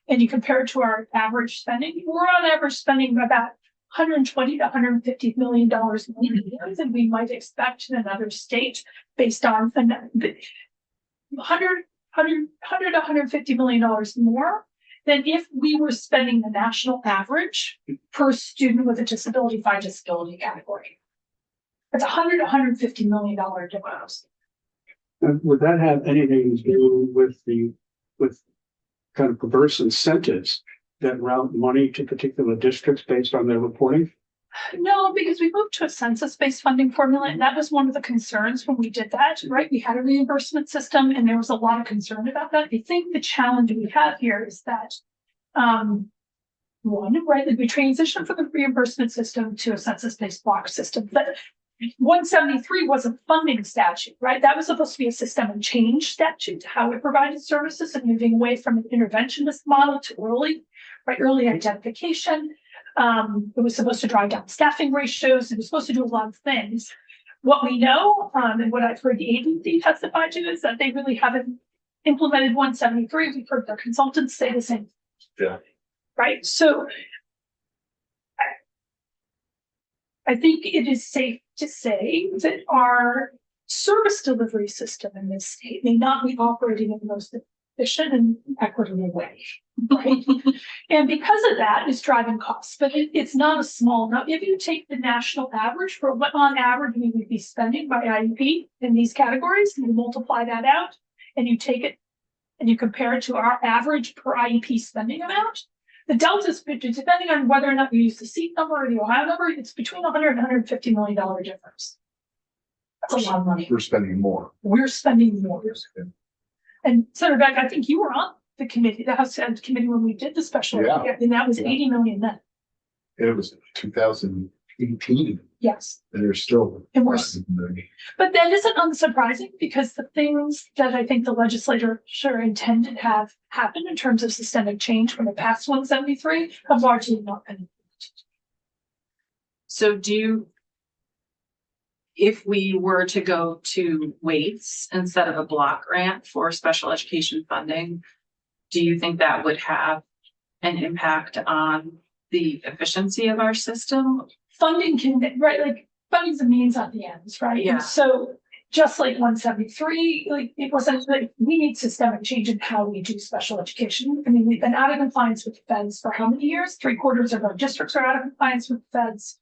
and you compare it to our average spending, we're on average spending about $120 to $150 million more than we might expect in another state based on $100 to $150 million more than if we were spending the national average per student with a disability by disability category. It's $100 to $150 million difference. And would that have anything to do with the with kind of perverse incentives that route money to particular districts based on their reporting? No, because we moved to a census-based funding formula, and that was one of the concerns when we did that, right? We had a reimbursement system and there was a lot of concern about that. I think the challenge we have here is that, one, right, that we transitioned from the reimbursement system to a census-based block system, but 173 was a funding statute, right? That was supposed to be a systemic change statute to how it provided services and moving away from an interventionist model to early identification. It was supposed to drive down staffing ratios. It was supposed to do a lot of things. What we know, and what I've heard the agency testify to, is that they really haven't implemented 173. We've heard their consultants say the same. Yeah. Right. So I think it is safe to say that our service delivery system in this state may not be operating in the most efficient and equitable way. Right. And because of that, it's driving costs, but it's not a small number. If you take the national average for what on average we would be spending by IEP in these categories, and you multiply that out and you take it and you compare it to our average per IEP spending amount, the delta is, depending on whether or not you use the seat number or the Ohio number, it's between $100 and $150 million difference. That's a lot of money. We're spending more. We're spending more. And Senator Beck, I think you were on the committee, the House Ed committee when we did the special, Yeah. and that was 80 million then. It was 2018, Yes. and there's still. And we're, money. but that isn't unsurprising because the things that I think the legislature sure intended to have happen in terms of systemic change when it passed 173 have largely not been. So if we were to go to weights instead of a block grant for special education funding, do you think that would have an impact on the efficiency of our system? Funding can, right, like funding's a means at the ends, right? Yeah. And so just like 173, like it wasn't like we need systemic change in how we do special education. I mean, we've been out of compliance with the feds for how many years? 3/4 of our districts are out of compliance with the feds.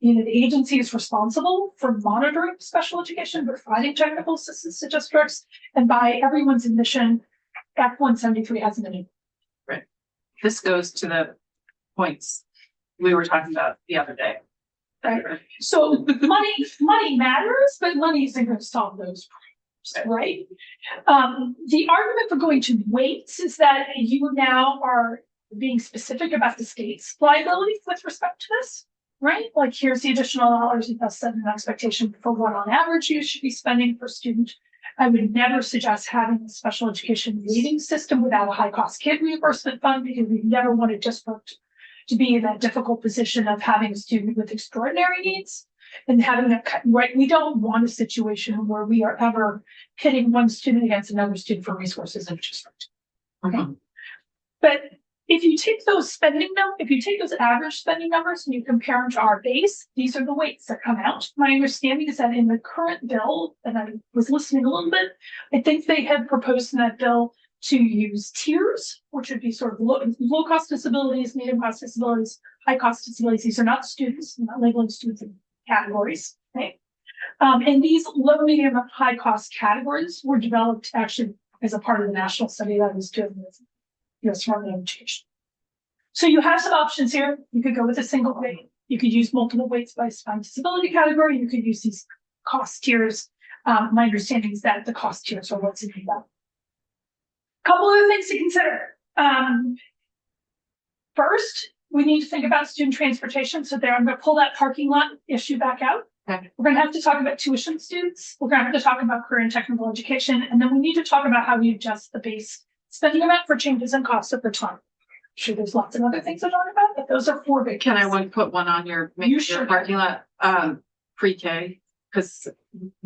You know, the agency is responsible for monitoring special education, providing technical assistance to districts, and by everyone's admission, Act 173 hasn't been. Right. This goes to the points we were talking about the other day. Right. So money matters, but money isn't going to solve those problems, right? The argument for going to weights is that you now are being specific about the state's liability with respect to this, right? Like here's the additional dollars, and thus set an expectation for what on average you should be spending per student. I would never suggest having a special education rating system without a high cost kid reimbursement fund because we never want to district to be in that difficult position of having a student with extraordinary needs and having that, right? We don't want a situation where we are ever pitting one student against another student for resources in district. Okay. But if you take those if you take those average spending numbers and you compare them to our base, these are the weights that come out. My understanding is that in the current bill, and I was listening a little bit, I think they had proposed in that bill to use tiers, which would be sort of low cost disabilities, medium cost disabilities, high cost disabilities. These are not students, I'm not labeling students in categories, right? And these low, medium, and high cost categories were developed actually as a part of the national study that was doing with U.S. Department of Education. So you have some options here. You could go with a single weight. You could use multiple weights by disability category. You could use these cost tiers. My understanding is that the cost tiers are what's in that. Couple other things to consider. First, we need to think about student transportation. So there, I'm going to pull that parking lot issue back out. Okay. We're going to have to talk about tuition students. We're going to have to talk about career and technical education. And then we need to talk about how we adjust the base spending amount for changes in costs over time. I'm sure there's lots of other things to talk about, but those are 4 big. Can I put one on your parking lot, pre-K? Because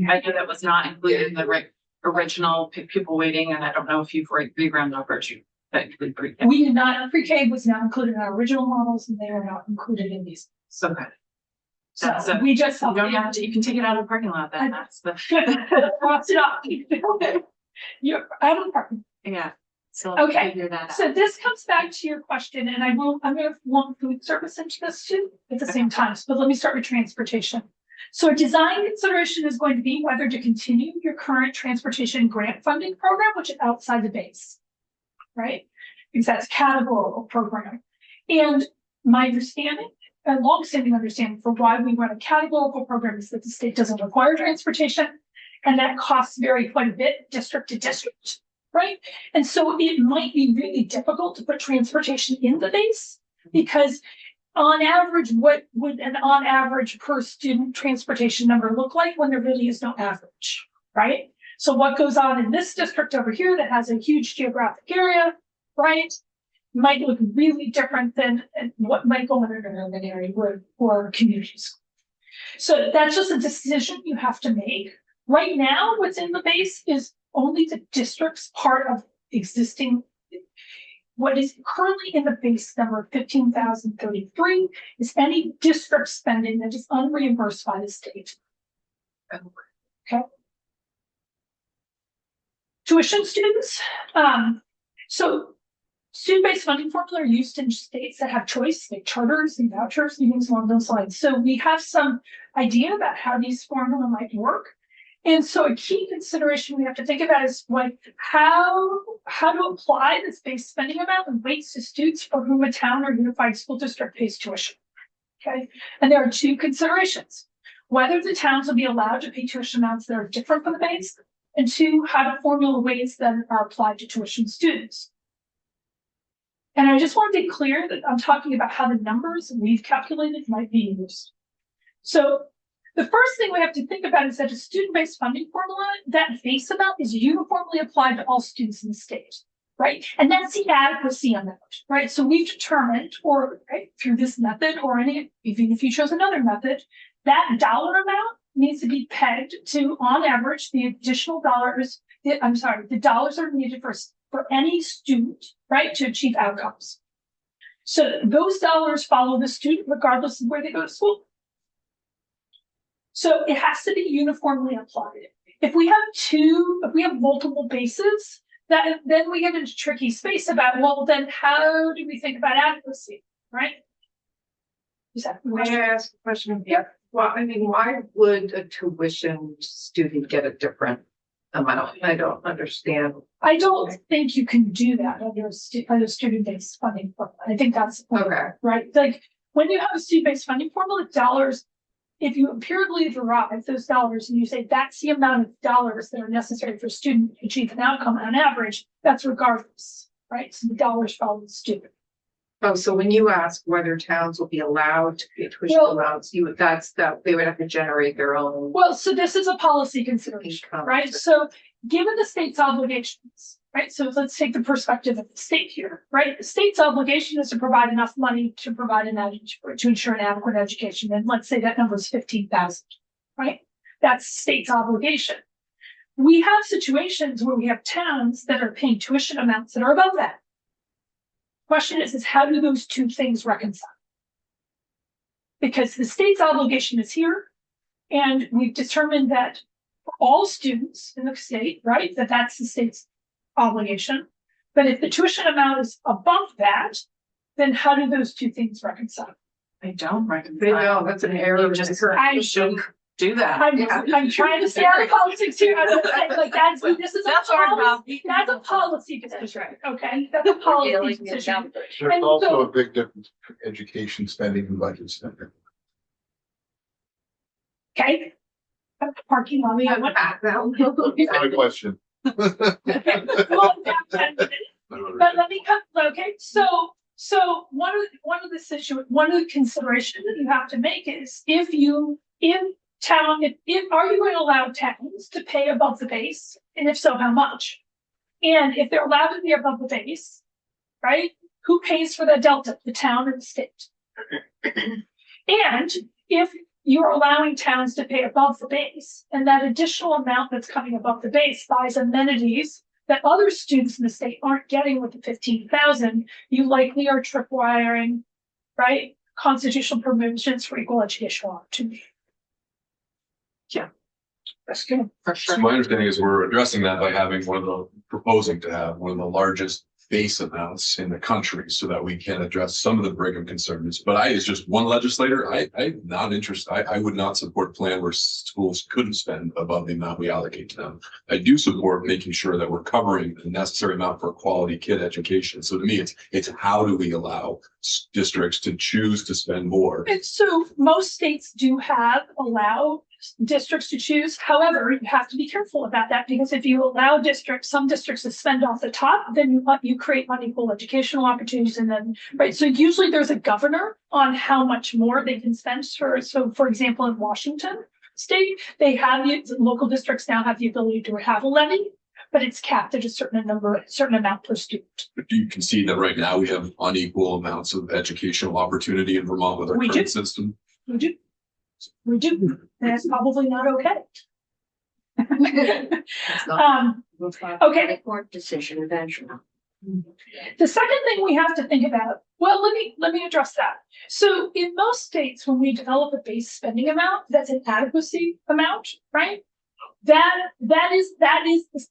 I know that was not included in the original pupil waiting, and I don't know if you've reground numbers that include pre-K. We did not, pre-K was not included in our original models, and they are not included in these. Okay. So That's a- we just. You don't have to, you can take it out of the parking lot then, that's the, Cross it off. You're out of the parking. yeah. So Okay. figure that out. So this comes back to your question, and I'm going to lump food service into this too at the same time. But let me start with transportation. So a design consideration is going to be whether to continue your current transportation grant funding program, which is outside the base. right? Because that's categorical program. And my understanding, a longstanding understanding for why we run a categorical program is that the state doesn't require transportation. And that costs vary quite a bit district to district, right? And so it might be really difficult to put transportation in the base because on average, what would an on average per student transportation number look like when there really is no average, right? So what goes on in this district over here that has a huge geographic area, right? Might look really different than what might go on in an urban area or communities. So that's just a decision you have to make. Right now, what's in the base is only the district's part of existing. What is currently in the base number 15,033 is any district spending that is unreimbursed by the state. Okay. Tuition students. So student-based funding formula are used in states that have choice, like charters and vouchers, and things along those lines. So we have some idea about how these formula might work. And so a key consideration we have to think about is like how to apply this base spending amount and weights to students for whom a town or unified school district pays tuition. Okay, and there are two considerations: whether the towns will be allowed to pay tuition amounts that are different from the base, and two, how the formula weights that are applied to tuition students. And I just want to be clear that I'm talking about how the numbers we've calculated might be used. So the first thing we have to think about is that a student-based funding formula, that base amount is uniformly applied to all students in the state, right? And that's the adequacy amount, right? So we've determined, or right, through this method or any, even if you chose another method, that dollar amount needs to be pegged to, on average, the additional dollars, the dollars are needed for any student, right, to achieve outcomes. So those dollars follow the student regardless of where they go to school. So it has to be uniformly applied. If we have multiple bases, then we get into tricky space about, well, then how do we think about adequacy, right? Is that May I ask a question? Yeah. Well, I mean, why would a tuition student get a different amount? I don't understand. I don't think you can do that under a student-based funding formula. I think that's the point, Okay. right? Like when you have a student-based funding formula, dollars, if you empirically derive those dollars and you say that's the amount of dollars that are necessary for a student to achieve an outcome on average, that's regardless, right? So the dollars follow the student. Oh, so when you ask whether towns will be allowed to pay tuition Well- amounts, they would have to generate their own Well, so this is a policy consideration, income. right? So given the state's obligations, right? So let's take the perspective of the state here, right? The state's obligation is to provide enough money to provide to ensure an adequate education. And let's say that number is 15,000, right? That's state's obligation. We have situations where we have towns that are paying tuition amounts that are above that. Question is how do those two things reconcile? Because the state's obligation is here, and we've determined that for all students in the state, right, that's the state's obligation. But if the tuition amount is above that, then how do those two things reconcile? They don't They reconcile. know that's an error. You just I- shouldn't do that. I'm trying to stay out of politics here. I'm like this is That's a our policy, job. that's a policy decision, okay? That's a policy Dealing with decision. numbers. There's And also so- a big difference between education spending and budget spending. Okay. Parking lot. We I went- unpack that one. Not a question. Okay, well, yeah, but let me come, okay, so one of the considerations that you have to make is are you going to allow towns to pay above the base? And if so, how much? And if they're allowed to be above the base, right? Who pays for that delta, the town or the state? And if you're allowing towns to pay above the base, and that additional amount that's coming above the base buys amenities that other students in the state aren't getting with the 15,000, you likely are tripwiring, right? Constitutional provisions for equal educational opportunity. Yeah. That's good. For So sure. my understanding is we're addressing that by proposing to have one of the largest base amounts in the country so that we can address some of the Brigham concerns. But I, as just one legislator, I'm not interested. I would not support a plan where schools couldn't spend above the amount we allocate to them. I do support making sure that we're covering the necessary amount for a quality kid education. So to me, it's how do we allow districts to choose to spend more? And so most states do allow districts to choose. However, you have to be careful about that, because if you allow some districts to spend off the top, then you create unequal educational opportunities. And then, right. So usually there's a governor on how much more they can spend. So for example, in Washington state, local districts now have the ability to have a levy, but it's capped at a certain amount per student. But do you concede that right now we have unequal amounts of educational opportunity in Vermont with our We current do. system? We do. We do. That's probably not okay. It's not- We'll talk okay. about a court decision eventually. The second thing we have to think about, well, let me address that. So in most states, when we develop a base spending amount, that's an adequacy amount, right? That is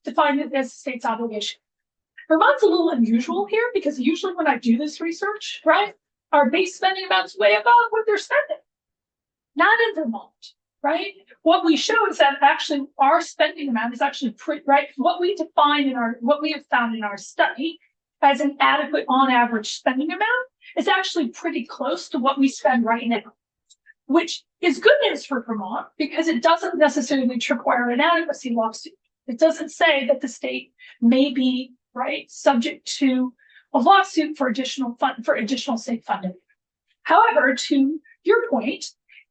defined as a state's obligation. Vermont's a little unusual here, because usually when I do this research, right, our base spending amount's way above what they're spending. Not in Vermont, right? What we show is that actually our spending amount is actually pretty, right? What we have found in our study as an adequate on average spending amount is actually pretty close to what we spend right now, which is good news for Vermont, because it doesn't necessarily require an adequacy lawsuit. It doesn't say that the state may be, right, subject to a lawsuit for additional state funding. However, to your point,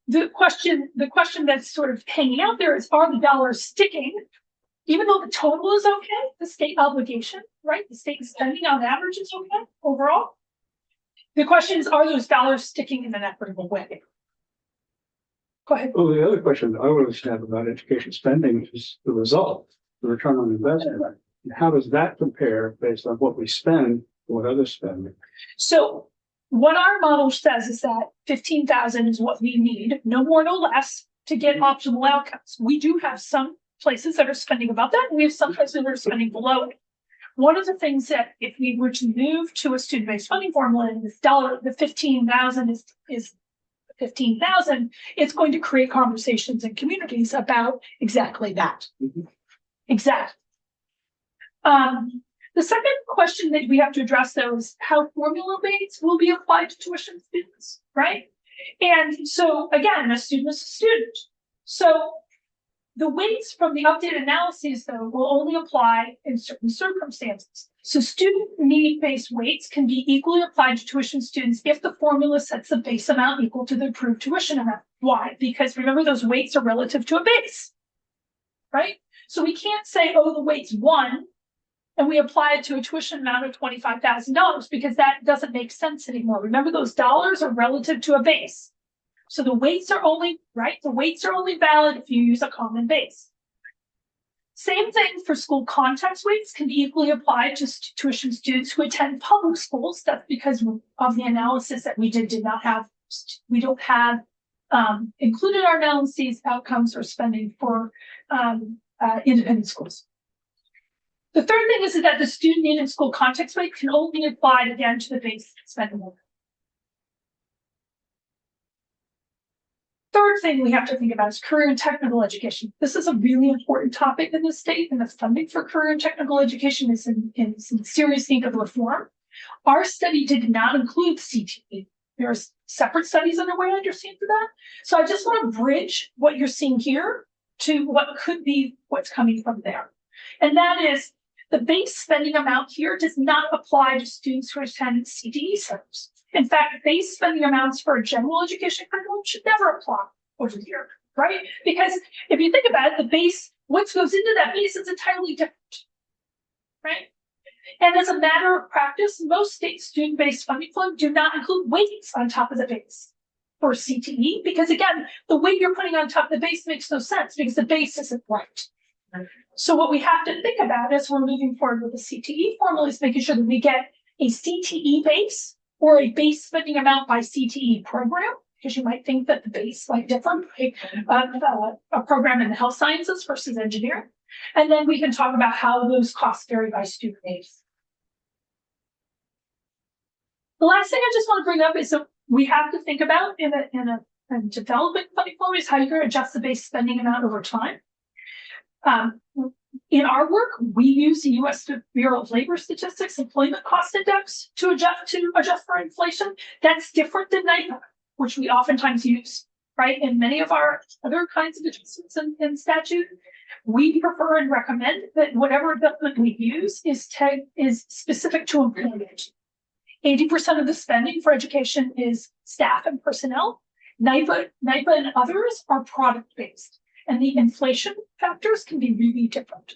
the question that's sort of hanging out there is, are the dollars sticking? Even though the total is okay, the state obligation, right? The state spending on average is okay overall. The question is, are those dollars sticking in an equitable way? Go ahead. Well, the other question I always have about education spending is the result, the return on investment. How does that compare based on what we spend and what others spend? So what our model says is that 15,000 is what we need, no more, no less, to get optimal outcomes. We do have some places that are spending above that, and we have some places that are spending below it. One of the things that if we were to move to a student-based funding formula, and the 15,000 is 15,000, it's going to create conversations in communities about exactly that. Exactly. The second question that we have to address, though, is how formula weights will be applied to tuition students, right? And so, again, a student is a student. So the weights from the updated analyses, though, will only apply in certain circumstances. So student need-based weights can be equally applied to tuition students if the formula sets the base amount equal to the approved tuition amount. Why? Because remember, those weights are relative to a base, right? So we can't say, oh, the weight's 1, and we apply it to a tuition amount of $25,000, because that doesn't make sense anymore. Remember, those dollars are relative to a base. So the weights are only, right? The weights are only valid if you use a common base. Same thing for school context weights can be equally applied to tuition students who attend public schools. That's because of the analysis that we did not have, we don't have included our analyses, outcomes, or spending for independent schools. The third thing is that the student need and school context weight can only be applied again to the base spending limit. Third thing we have to think about is career and technical education. This is a really important topic in the state, and the funding for career and technical education is in serious need of reform. Our study did not include CTE. There are separate studies underway, I understand, for that. So I just want to bridge what you're seeing here to what could be what's coming from there. And that is, the base spending amount here does not apply to students who attend CTE centers. In fact, base spending amounts for a general education curriculum should never apply over here, right? Because if you think about it, the base, what goes into that base is entirely different, right? And as a matter of practice, most state student-based funding flow do not include weights on top of the base for CTE, because again, the weight you're putting on top of the base makes no sense because the base isn't right. So what we have to think about as we're moving forward with the CTE formula is making sure that we get a CTE base or a base spending amount by CTE program, because you might think that the base might differ, a program in the health sciences versus engineering. And then we can talk about how those costs vary by student base. The last thing I just want to bring up is that we have to think about in a development funding formula is how you're going to adjust the base spending amount over time. In our work, we use the U.S. Bureau of Labor Statistics Employment Cost Index to adjust for inflation. That's different than NIPA, which we oftentimes use, right? In many of our other kinds of adjustments in statute, we prefer and recommend that whatever adjustment we use is specific to employment. 80% of the spending for education is staff and personnel. NIPA and others are product-based, and the inflation factors can be really different.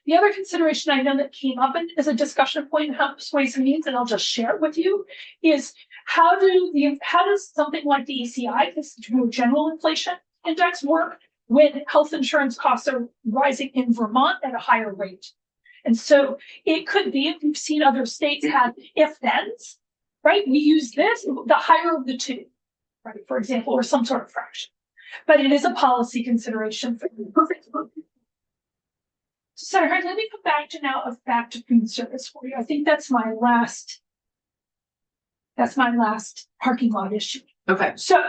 The other consideration I know that came up as a discussion point in House Ways and Means, and I'll just share it with you, is how does something like the ECI, this general inflation index, work when health insurance costs are rising in Vermont at a higher rate? And so it could be, if you've seen other states have if-thens, right? We use this, the higher of the two, right? For example, or some sort of fraction. But it is a policy consideration for the perfect. So let me come back to food service for you. I think that's my last parking lot issue. Okay. So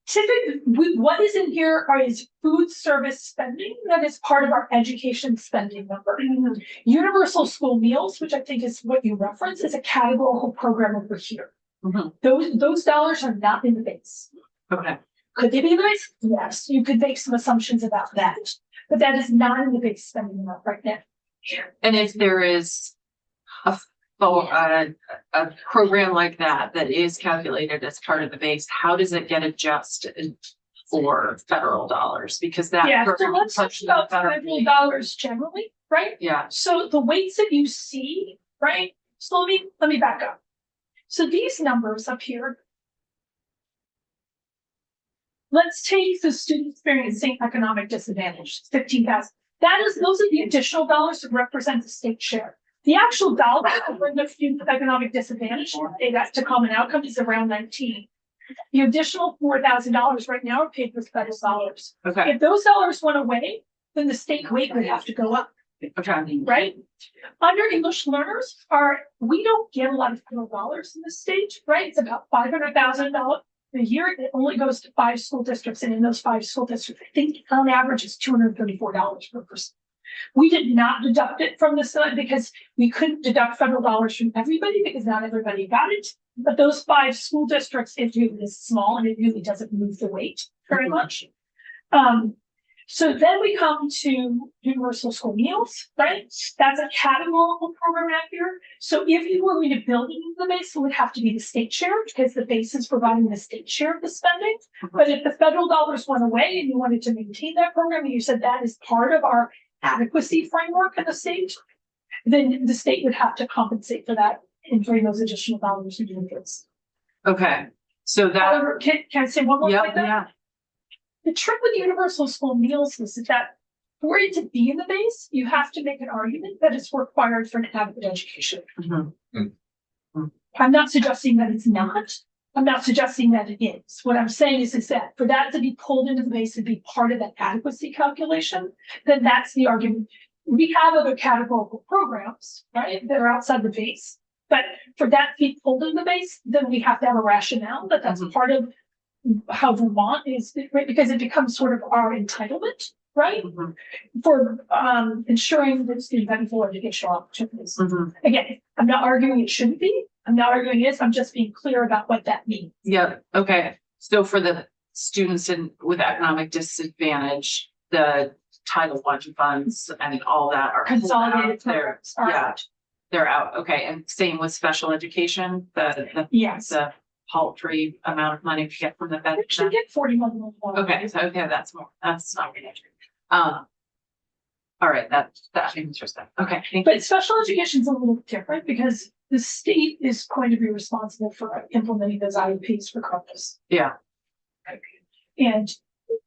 typically, what is in here is food service spending that is part of our education spending number. Universal school meals, which I think is what you reference, is a categorical program over here. Those dollars are not in the base. Okay. Could they be in the base? Yes, you could make some assumptions about that, but that is not in the base spending amount right now. And if there is a program like that is calculated as part of the base, how does it get adjusted for federal dollars? Because that so let's talk about federal dollars generally, right? Yeah. So the weights that you see, right? So let me back up. So these numbers up here. Let's take the student experiencing economic disadvantage, 15,000. Those are the additional dollars that represent the state share. The actual dollars to bring the student with economic disadvantage to common outcome is around 19. The additional $4,000 right now are paid with federal dollars. Okay. If those dollars went away, then the state weight would have to go up. Okay. Right? Under English learners, we don't get a lot of federal dollars in the state, right? It's about $500,000 a year. It only goes to 5 school districts, and in those 5 school districts, I think on average is $234 per person. We did not deduct it from this because we couldn't deduct federal dollars from everybody because not everybody got it. But those 5 school districts, it really is small and it really doesn't move the weight very much. So then we come to universal school meals, right? That's a categorical program out here. So if you were going to build into the base, it would have to be the state share because the base is providing the state share of the spending. But if the federal dollars went away and you wanted to maintain that program, and you said that is part of our adequacy framework in the state, then the state would have to compensate for that and bring those additional dollars into the base. Okay. So that. However, can I say one more thing? Yeah. The trick with universal school meals is that for it to be in the base, you have to make an argument that it's required for an adequate education. I'm not suggesting that it's not. I'm not suggesting that it is. What I'm saying is that for that to be pulled into the base and be part of that adequacy calculation, then that's the argument. We have other categorical programs, right, that are outside the base. But for that to be pulled into the base, then we have to have a rationale that that's part of how Vermont is, right? Because it becomes sort of our entitlement, right? For ensuring that students have full educational opportunities. Again, I'm not arguing it shouldn't be. I'm not arguing it is. I'm just being clear about what that means. Yeah. Okay. So for the students with economic disadvantage, the Title I funds and all that are Consolidated programs are out. They're out. Okay. And same with special education. Yes. The paltry amount of money we get from the fed. We should get $41 million. Okay. So that's more. That's not really true. All right. That's interesting. Okay. But special education is a little different because the state is going to be responsible for implementing those IEPs for campus. Yeah. And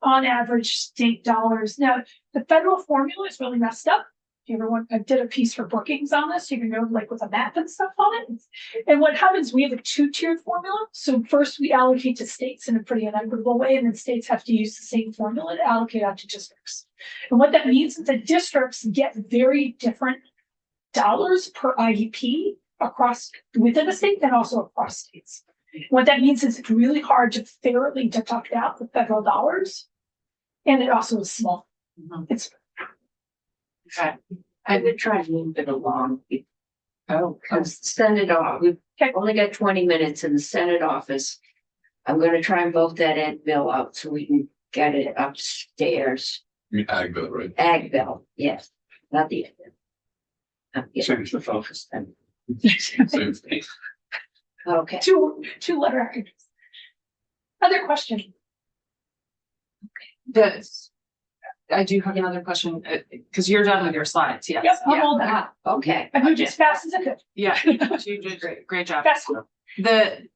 on average, state dollars. Now, the federal formula is really messed up. If you ever want, I did a piece for Brookings on this. You can go like with a map and stuff on it. And what happens, we have a 2-tiered formula. So first we allocate to states in a pretty inequitable way, and then states have to use the same formula to allocate out to districts. And what that means is that districts get very different dollars per IEP across, within the state and also across states. What that means is it's really hard to fairly deduct out the federal dollars. And it also is small. Mhm. It's, Okay. I would try to move it along. Oh, Because the Senate off, we've Okay. only got 20 minutes in the Senate office. I'm gonna try and vote that ed bill out so we can get it upstairs. I mean, ag bill, right? Ag bill, yes, not the. ed bill. I'm getting Same as the focused then. Same thing. two Okay, letter acronyms. Other question? I do have another question, because you're done with your slides, yes. Yep, I'm Yeah. all done. okay. I moved as fast as I could. Yeah, you did great job. Fast. The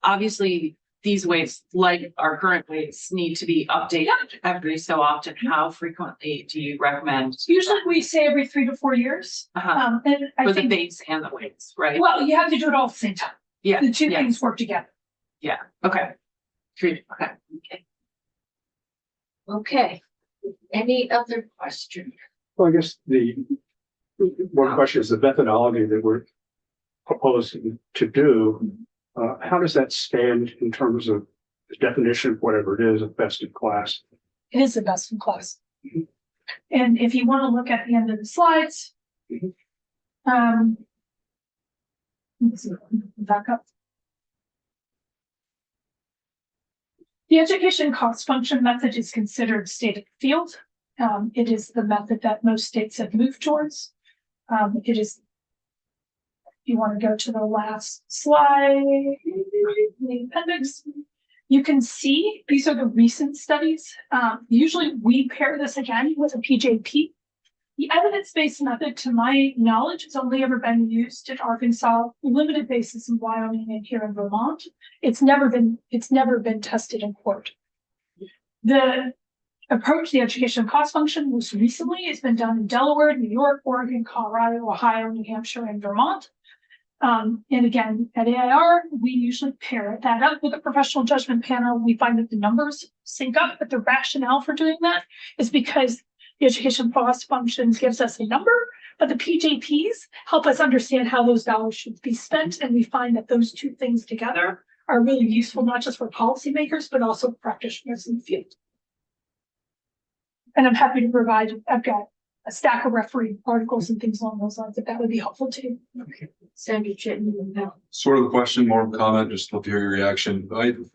obviously, these weights, like our current weights, need to be updated every so often. How frequently do you recommend? Usually we say every 3 to 4 years. And I For the think, base and the weights, right? well, you have to do it all at the same time. Yeah, The two yeah, things work together. okay. Okay. Okay. Any other question? Well, I guess one question is the methodology that we're proposing to do. How does that stand in terms of the definition of whatever it is, of best in class? It is the best in class. And if you want to look at the end of the slides. Mhm. Let's see, back up. The education cost function method is considered state of the field. It is the method that most states have moved towards. It is. If you want to go to the last slide, the appendix, you can see these are the recent studies. Usually we pair this again with a PJP. The evidence-based method, to my knowledge, has only ever been used in Arkansas, limited basis in Wyoming and here in Vermont. It's never been tested in court. The approach, the education cost function, most recently has been done in Delaware, New York, Oregon, Colorado, Ohio, New Hampshire, and Vermont. And again, at AIR, we usually pair that up with a professional judgment panel. We find that the numbers sync up, but the rationale for doing that is because the education cost function gives us a number, but the PJPs help us understand how those dollars should be spent. And we find that those two things together are really useful, not just for policymakers, but also practitioners in the field. And I'm happy to provide, I've got a stack of referee articles and things along those lines, if that would be helpful too. Senator Chittenden, no. Sort of a question, more of a comment, just love to hear your reaction.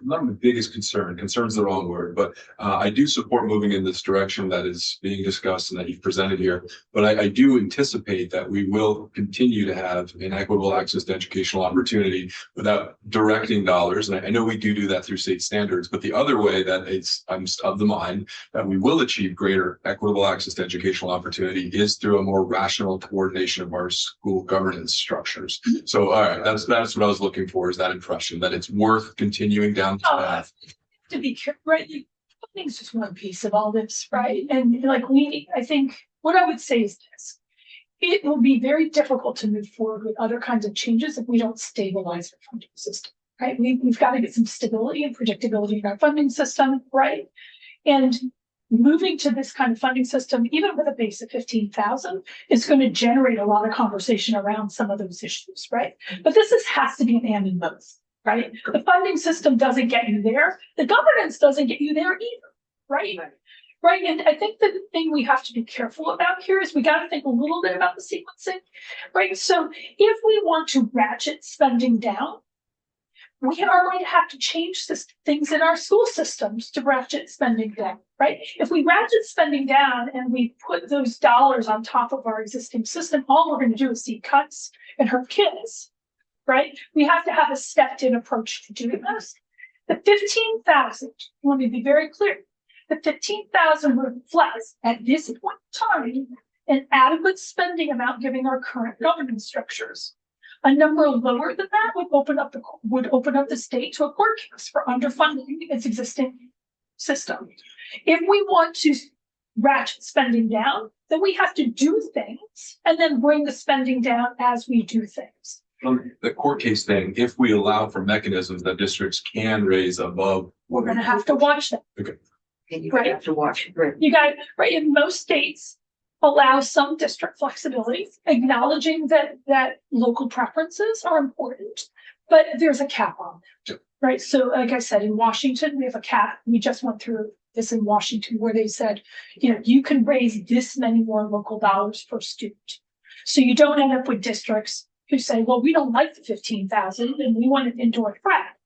Not my biggest concern's the wrong word, but I do support moving in this direction that is being discussed and that you've presented here. But I do anticipate that we will continue to have inequitable access to educational opportunity without directing dollars. And I know we do that through state standards, but the other way that I'm of the mind that we will achieve greater equitable access to educational opportunity is through a more rational coordination of our school governance structures. So, all right, that's what I was looking for, is that impression that it's worth continuing down the path. To be careful, right? Funding's just one piece of all this, right? And like I think what I would say is this. It will be very difficult to move forward with other kinds of changes if we don't stabilize our funding system, right? We've got to get some stability and predictability in our funding system, right? And moving to this kind of funding system, even with a base of 15,000, is going to generate a lot of conversation around some of those issues, right? But has to be an and in both, right? The funding system doesn't get you there. The governance doesn't get you there either, right? Right. And I think the thing we have to be careful about here is we got to think a little bit about the sequencing, right? So if we want to ratchet spending down, we are going to have to change things in our school systems to ratchet spending down, right? If we ratchet spending down and we put those dollars on top of our existing system, all we're going to do is see cuts and hurt kids, right? We have to have a stepped-in approach to doing this. The 15,000, let me be very clear, the 15,000 reflects at this point in time an adequate spending amount given our current governance structures. A number lower than that would open up the state to a court case for underfunding its existing system. If we want to ratchet spending down, then we have to do things and then bring the spending down as we do things. The court case thing, if we allow for mechanisms that districts can raise above. We're going to have to watch that. And you have to watch it. You got it right. In most states, allow some district flexibility, acknowledging that local preferences are important, but there's a cap on them. Right, so like I said, in Washington, we have a cap. We just went through this in Washington where they said, you can raise this many more local dollars per student. So you don't end up with districts who say, well, we don't like the 15,000 and we want an indoor track,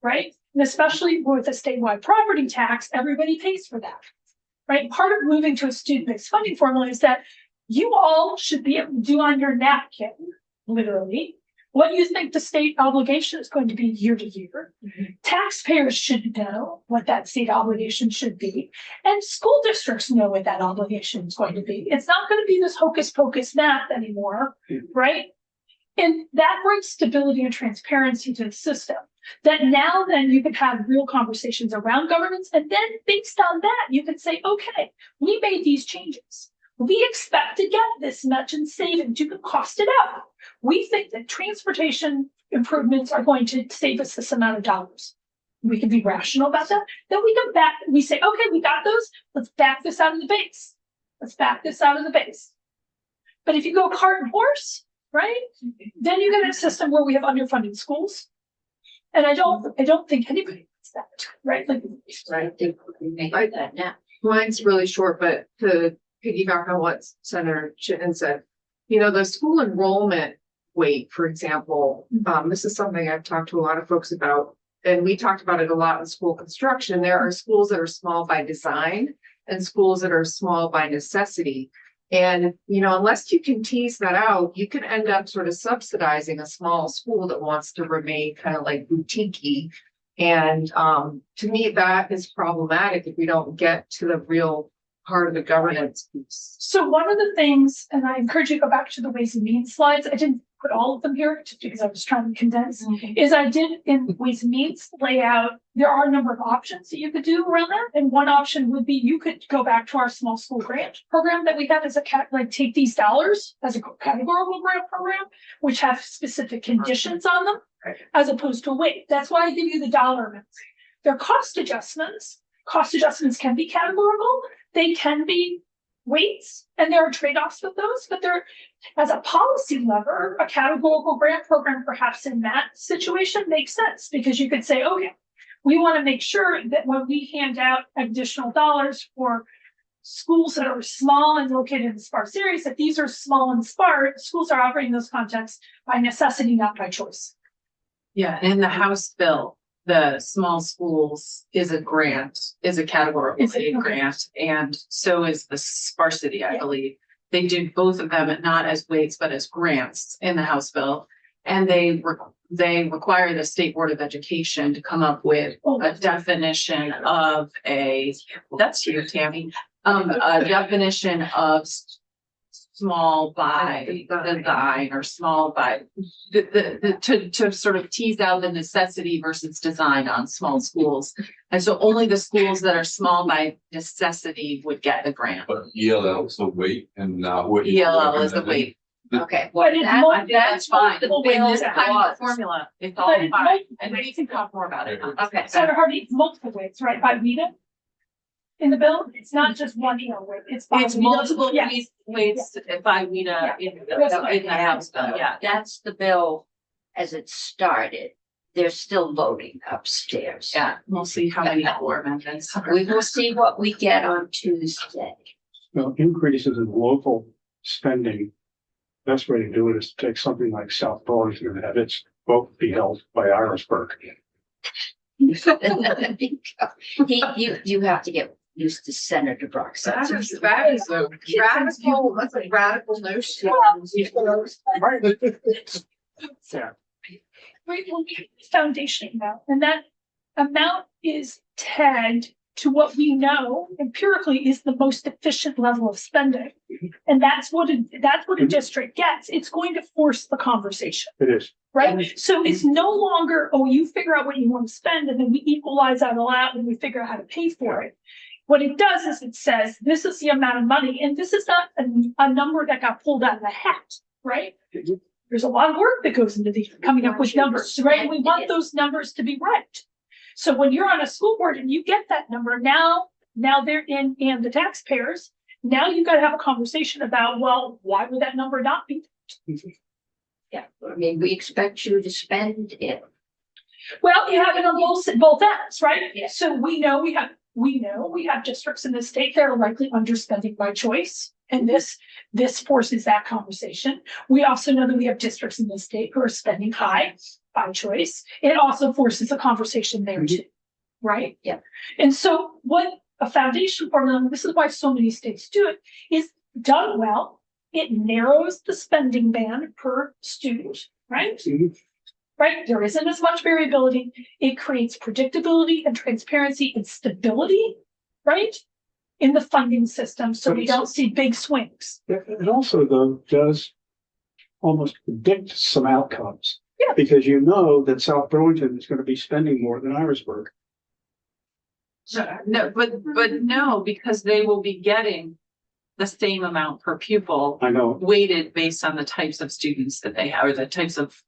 right? And especially with a statewide property tax, everybody pays for that, right? Part of moving to a student-based funding formula is that you all should be able to do on your napkin, literally, what you think the state obligation is going to be year to year. Taxpayers should know what that state obligation should be, and school districts know what that obligation is going to be. It's not going to be this hocus pocus math anymore, right? And that brings stability and transparency to the system. That now then you can have real conversations around governance, and then based on that, you can say, okay, we made these changes. We expect to get this much in savings. You can cost it out. We think that transportation improvements are going to save us this amount of dollars. We can be rational about that. Then we come back and we say, okay, we got those. Let's back this out of the base. Let's back this out of the base. But if you go cart and horse, right, then you get a system where we have underfunded schools. And I don't think anybody wants that, right? Like, I think we make that now. Mine's really short, but to piggyback on what Senator Chittenden said, the school enrollment weight, for example, this is something I've talked to a lot of folks about, and we talked about it a lot in school construction. There are schools that are small by design and schools that are small by necessity. And, unless you can tease that out, you can end up sort of subsidizing a small school that wants to remain kind of like boutique-y. And to me, that is problematic if we don't get to the real part of the governance piece. so one of the things, and I encourage you to go back to the Ways and Means slides. I didn't put all of them here just because I was trying to condense, is I did in Ways and Means lay out, there are a number of options that you could do around that. And one option would be you could go back to our small school grant program that we have as take these dollars as a categorical grant program, which have specific conditions on them, as opposed to weight. That's why I give you the dollar amounts. They're cost adjustments. Cost adjustments can be categorical. They can be weights, and there are trade-offs with those, but they're, as a policy lever, a categorical grant program, perhaps in that situation makes sense, because you could say, okay, we want to make sure that when we hand out additional dollars for schools that are small and located in sparse areas, that these are small and sparse, schools are operating those contexts by necessity, not by choice. Yeah, in the House bill, the small schools is a categorical aid grant, and so is the sparsity, I believe. They do both of them, not as weights, but as grants in the House bill. And they require the State Board of Education to come up with a definition of that's you, Tammy, a definition of small by design or small by to sort of tease out the necessity versus design on small schools. And so only the schools that are small by necessity would get the grant. But ELL is the weight and not what. ELL is the weight. Okay, well, But it's That's fine. multiple In ways this to kind have of it. formula, it's all But it's fine. multiple And we ways. can talk more about it. okay. Senator Hardy, it's multiple weights, right, by WIDA? In the bill, it's not just one weight, it's by It's WIDA. multiple Yeah. weights by WIDA in the House bill, yeah. That's the bill as it started. They're still voting upstairs. Yeah, we'll see how many more amendments. We will see what we get on Tuesday. Increases in local spending. Best way to do it is to take something like South Burlington and have its vote be held by Irisburg. You have to get used to Senator Brock. That is a radical notion. Yeah. Right, well, we have a foundation amount, and that amount is tagged to what we know empirically is the most efficient level of spending. And that's what a district gets. It's going to force the conversation, It is. right? So it's no longer, oh, you figure out what you want to spend and then we equalize that all out and we figure out how to pay for it. What it does is it says, this is the amount of money, and this is not a number that got pulled out of the hat, right? There's a lot of work that goes into coming up with numbers, right? And we want those numbers to be right. So when you're on a school board and you get that number, now they're in, and the taxpayers, now you've got to have a conversation about, well, why would that number not be? Yeah, I mean, we expect you to spend it. Well, you have it on both ends, right? Yeah. So we know we have districts in the state that are likely underspending by choice. And this forces that conversation. We also know that we have districts in the state who are spending high by choice. It also forces a conversation there too, right? Yeah. And so what a foundation formula, and this is why so many states do it, is done well. It narrows the spending band per student, right? Right? There isn't as much variability. It creates predictability and transparency and stability, right? In the funding system, so we don't see big swings. It also though does almost predict some outcomes. Yeah. Because you know that South Burlington is going to be spending more than Irisburg. No, but no, because they will be getting the same amount per pupil I know, weighted based on the types of students that they have, or the types of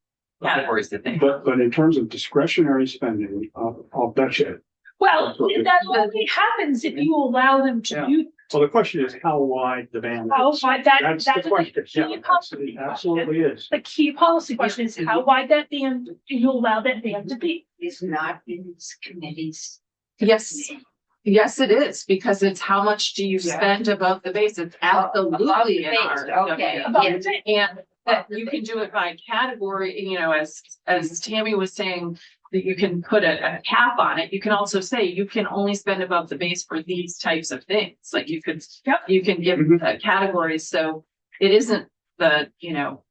categories that they have. but in terms of discretionary spending, I'll bet you. Well, that only happens if you allow them to do. Well, the question is how wide the band How is. wide That's the a question. key Yeah, policy question. absolutely is. The key policy question is how wide that band, do you allow that band to be? It's not in this committee's. Yes, it is, because it's how much do you spend above the base? It's absolutely in our. Okay, Above yeah. the base. And that you can do it by category, you know, as Tammy was saying, that you can put a cap on it. You can also say you can only spend above the base for these types of things. Like you could, Yep. you can give categories. So it isn't the, you know,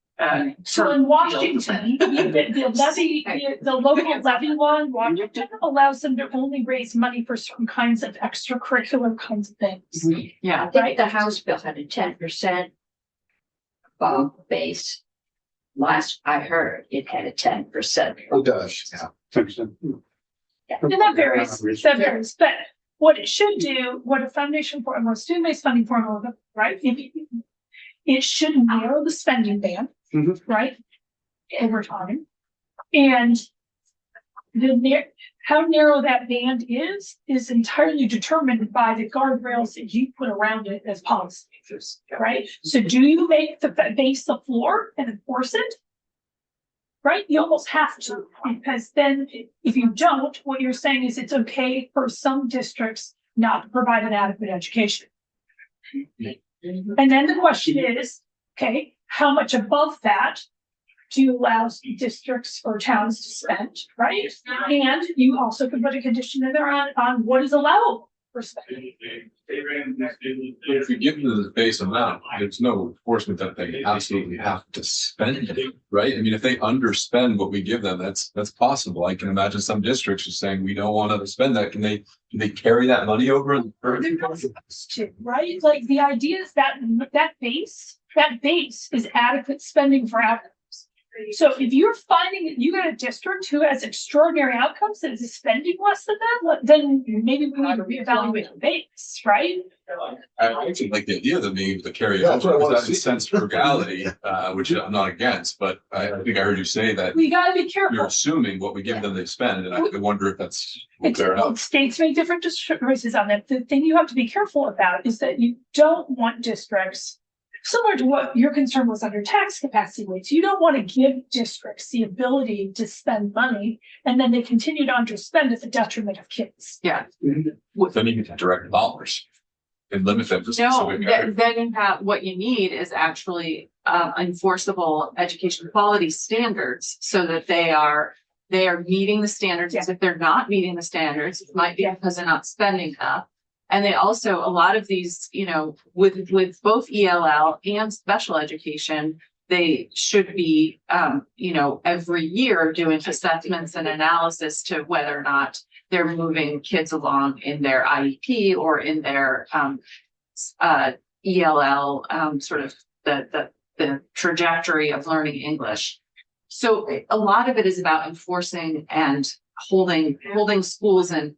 So in Washington, the levy, the local levy law in Washington allows them to only raise money for certain kinds of extracurricular kinds of things. yeah. I think the House bill had a 10% above base. Last I heard, it had a 10%. It does, yeah. And that varies, but what it should do, what a foundation for, what a student-based funding formula, right? It should narrow the spending band, right? Over time. And how narrow that band is entirely determined by the guardrails that you put around it as policymakers, right? So do you make the base the floor and enforce it? Right? You almost have to, because then if you don't, what you're saying is it's okay for some districts not to provide an adequate education. And then the question is, okay, how much above that do you allow districts or towns to spend, right? And you also can put a condition in there on what is allowable for spending. If you give them the base amount, there's no enforcement that they absolutely have to spend it, right? I mean, if they underspend what we give them, that's possible. I can imagine some districts just saying, we don't want to spend that. Do they carry that money over? They're not supposed to, right? Like the idea is that base is adequate spending for outcomes. So if you're finding you got a district who has extraordinary outcomes that is spending less than that, then maybe we need to reevaluate the base, right? I actually like the idea of them being able to carry Yeah, that's what I over, wanna because that see. sense frugality, which I'm not against, but I think I heard you say that We gotta be you're careful. assuming what we give them, they spend, and I wonder if that's It's, fair enough. states make different choices on that. The thing you have to be careful about is that you don't want districts, similar to what your concern was under tax capacity weights, you don't want to give districts the ability to spend money and then they continue to underspend at the detriment of kids. Yeah. Then you can direct dollars and limit them to No, specific areas. then you have, what you need is actually enforceable education quality standards so that they are meeting the standards. Yeah. If they're not meeting the standards, it might be Yeah. because they're not spending enough. And they also, a lot of these, you know, with both ELL and special education, they should be, you know, every year doing assessments and analysis to whether or not they're moving kids along in their IEP or in their ELL, sort of the trajectory of learning English. So a lot of it is about enforcing and holding schools and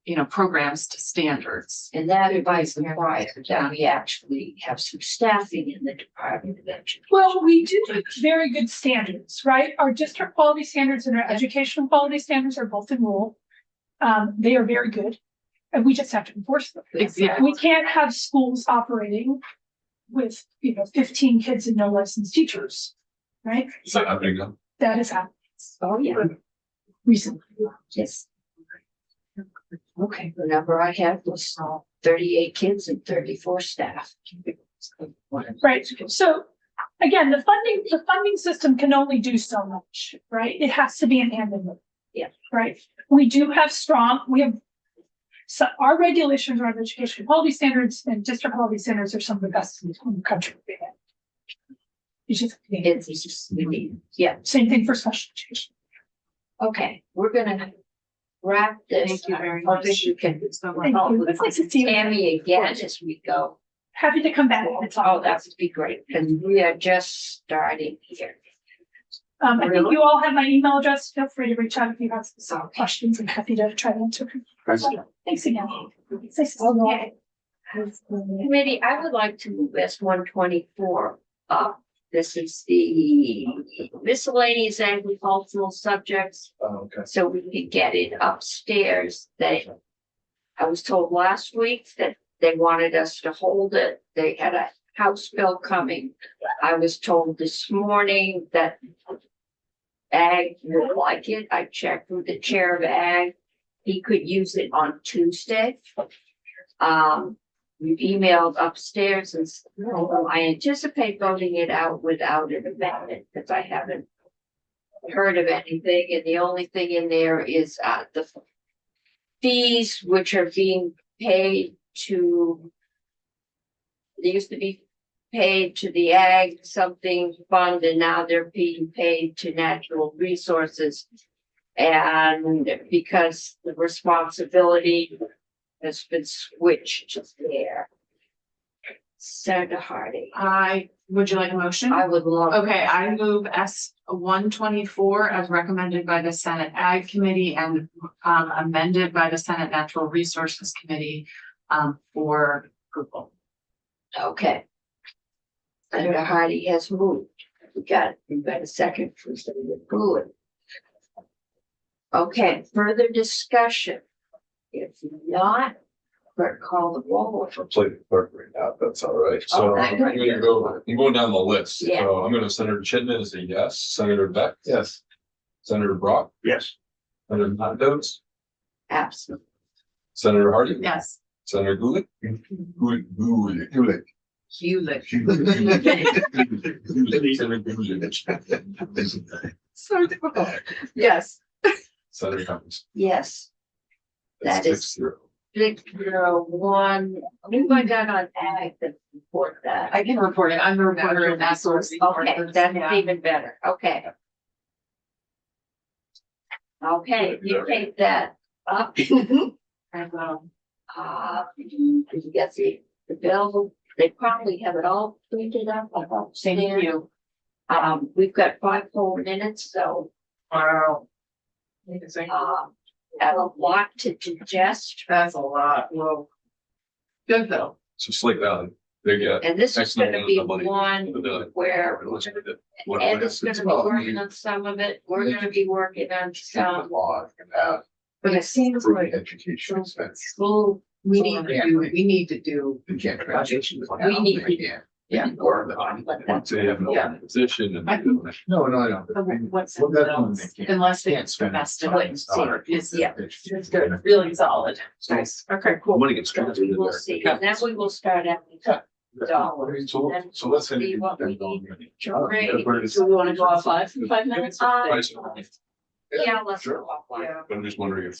you know, programs to standards. And that advice requires that we actually have some staffing in the Department of Education. Well, we do have very good standards, right? Our district quality standards and our educational quality standards are both in rule. They are very good. And we just have to enforce them. Yeah. We can't have schools operating with, 15 kids and no licensed teachers, right? Is that happening now? That is happening Oh, yeah, recently. yes. Okay, the number I had was 38 kids and 34 staff. Right, so again, the funding system can only do so much, right? It has to be an and in. Yeah. Right, we have so our regulations around education quality standards and district quality standards are some of the best in the country. It's just, It's just, we need, yeah, same thing for special education. okay, we're gonna wrap this. Thank you very I hope much. You can Thank you. It's nice to see you. Tammy again as we go. Happy to come back and talk. Oh, that would be great, because we are just starting here. I think you all have my email address. Feel free to reach out if you have some questions. I'm happy to try to answer. Thanks again. It's nice to see you all. Okay. Committee, I would like to move S 124 up. This is the miscellaneous agricultural subjects, Okay. so we could get it upstairs. I was told last week that they wanted us to hold it. They had a House bill coming. I was told this morning that Ag would like it. I checked with the chair of Ag. He could use it on Tuesday. We've emailed upstairs and I anticipate voting it out without an amendment because I haven't heard of anything. And the only thing in there is the fees which are being paid to, they used to be paid to the Ag something fund and now they're being paid to natural resources. And because the responsibility has been switched there. Senator Hardy, Would you like a motion? I would love. Okay, I move S 124 as recommended by the Senate Ag Committee and amended by the Senate Natural Resources Committee for approval. Okay. Senator Hardy has moved. We got a second for Senator Gould. Okay, further discussion. If not, clerk call the roll. I'll play the clerk right now, if that's all right. So Okay. I'm going down the list. Yeah. So I'm gonna Senator Chitman is a yes, Senator Beck, Yes. Senator Brock, Yes. Senator Natos, Absolutely. Senator Hardy. Yes. Senator Gulick. Gulick. Hewlett. Hewlett. Senator Gulick. So difficult. Yes. Senator Cummings. Yes. That That's is 6-0. 601. Who I got on Ag to report that? I can report it. I'm the reporter in that source. Okay, that's even better. Okay. Okay, you take that up. And, You get the bill, they probably have it all printed up. Thank you. We've got 5 whole minutes, so, and a lot to digest. That's a lot. Whoa. Good though. So Slate Valley, they get. And this is excellent gonna be amount of money one for the- where What- Ed is gonna be working on some of it. We're gonna be working on some. Law and have But it seems like education expense. School, we need to do. You can't transition. We need to- Yeah. Yeah. Or Once they have an Yeah. open position and. No, no. What's Well, that's one thing. unless they Can't spend invest in time. it, is Yeah. it's good, really solid. Nice. Okay, cool. Money gets transferred we in will there. see, and then we will start at the dollars. So let's. See what we need. Great. So we want to go off 5 minutes? Yeah, let's Sure. go offline. Yeah. But I'm just wondering if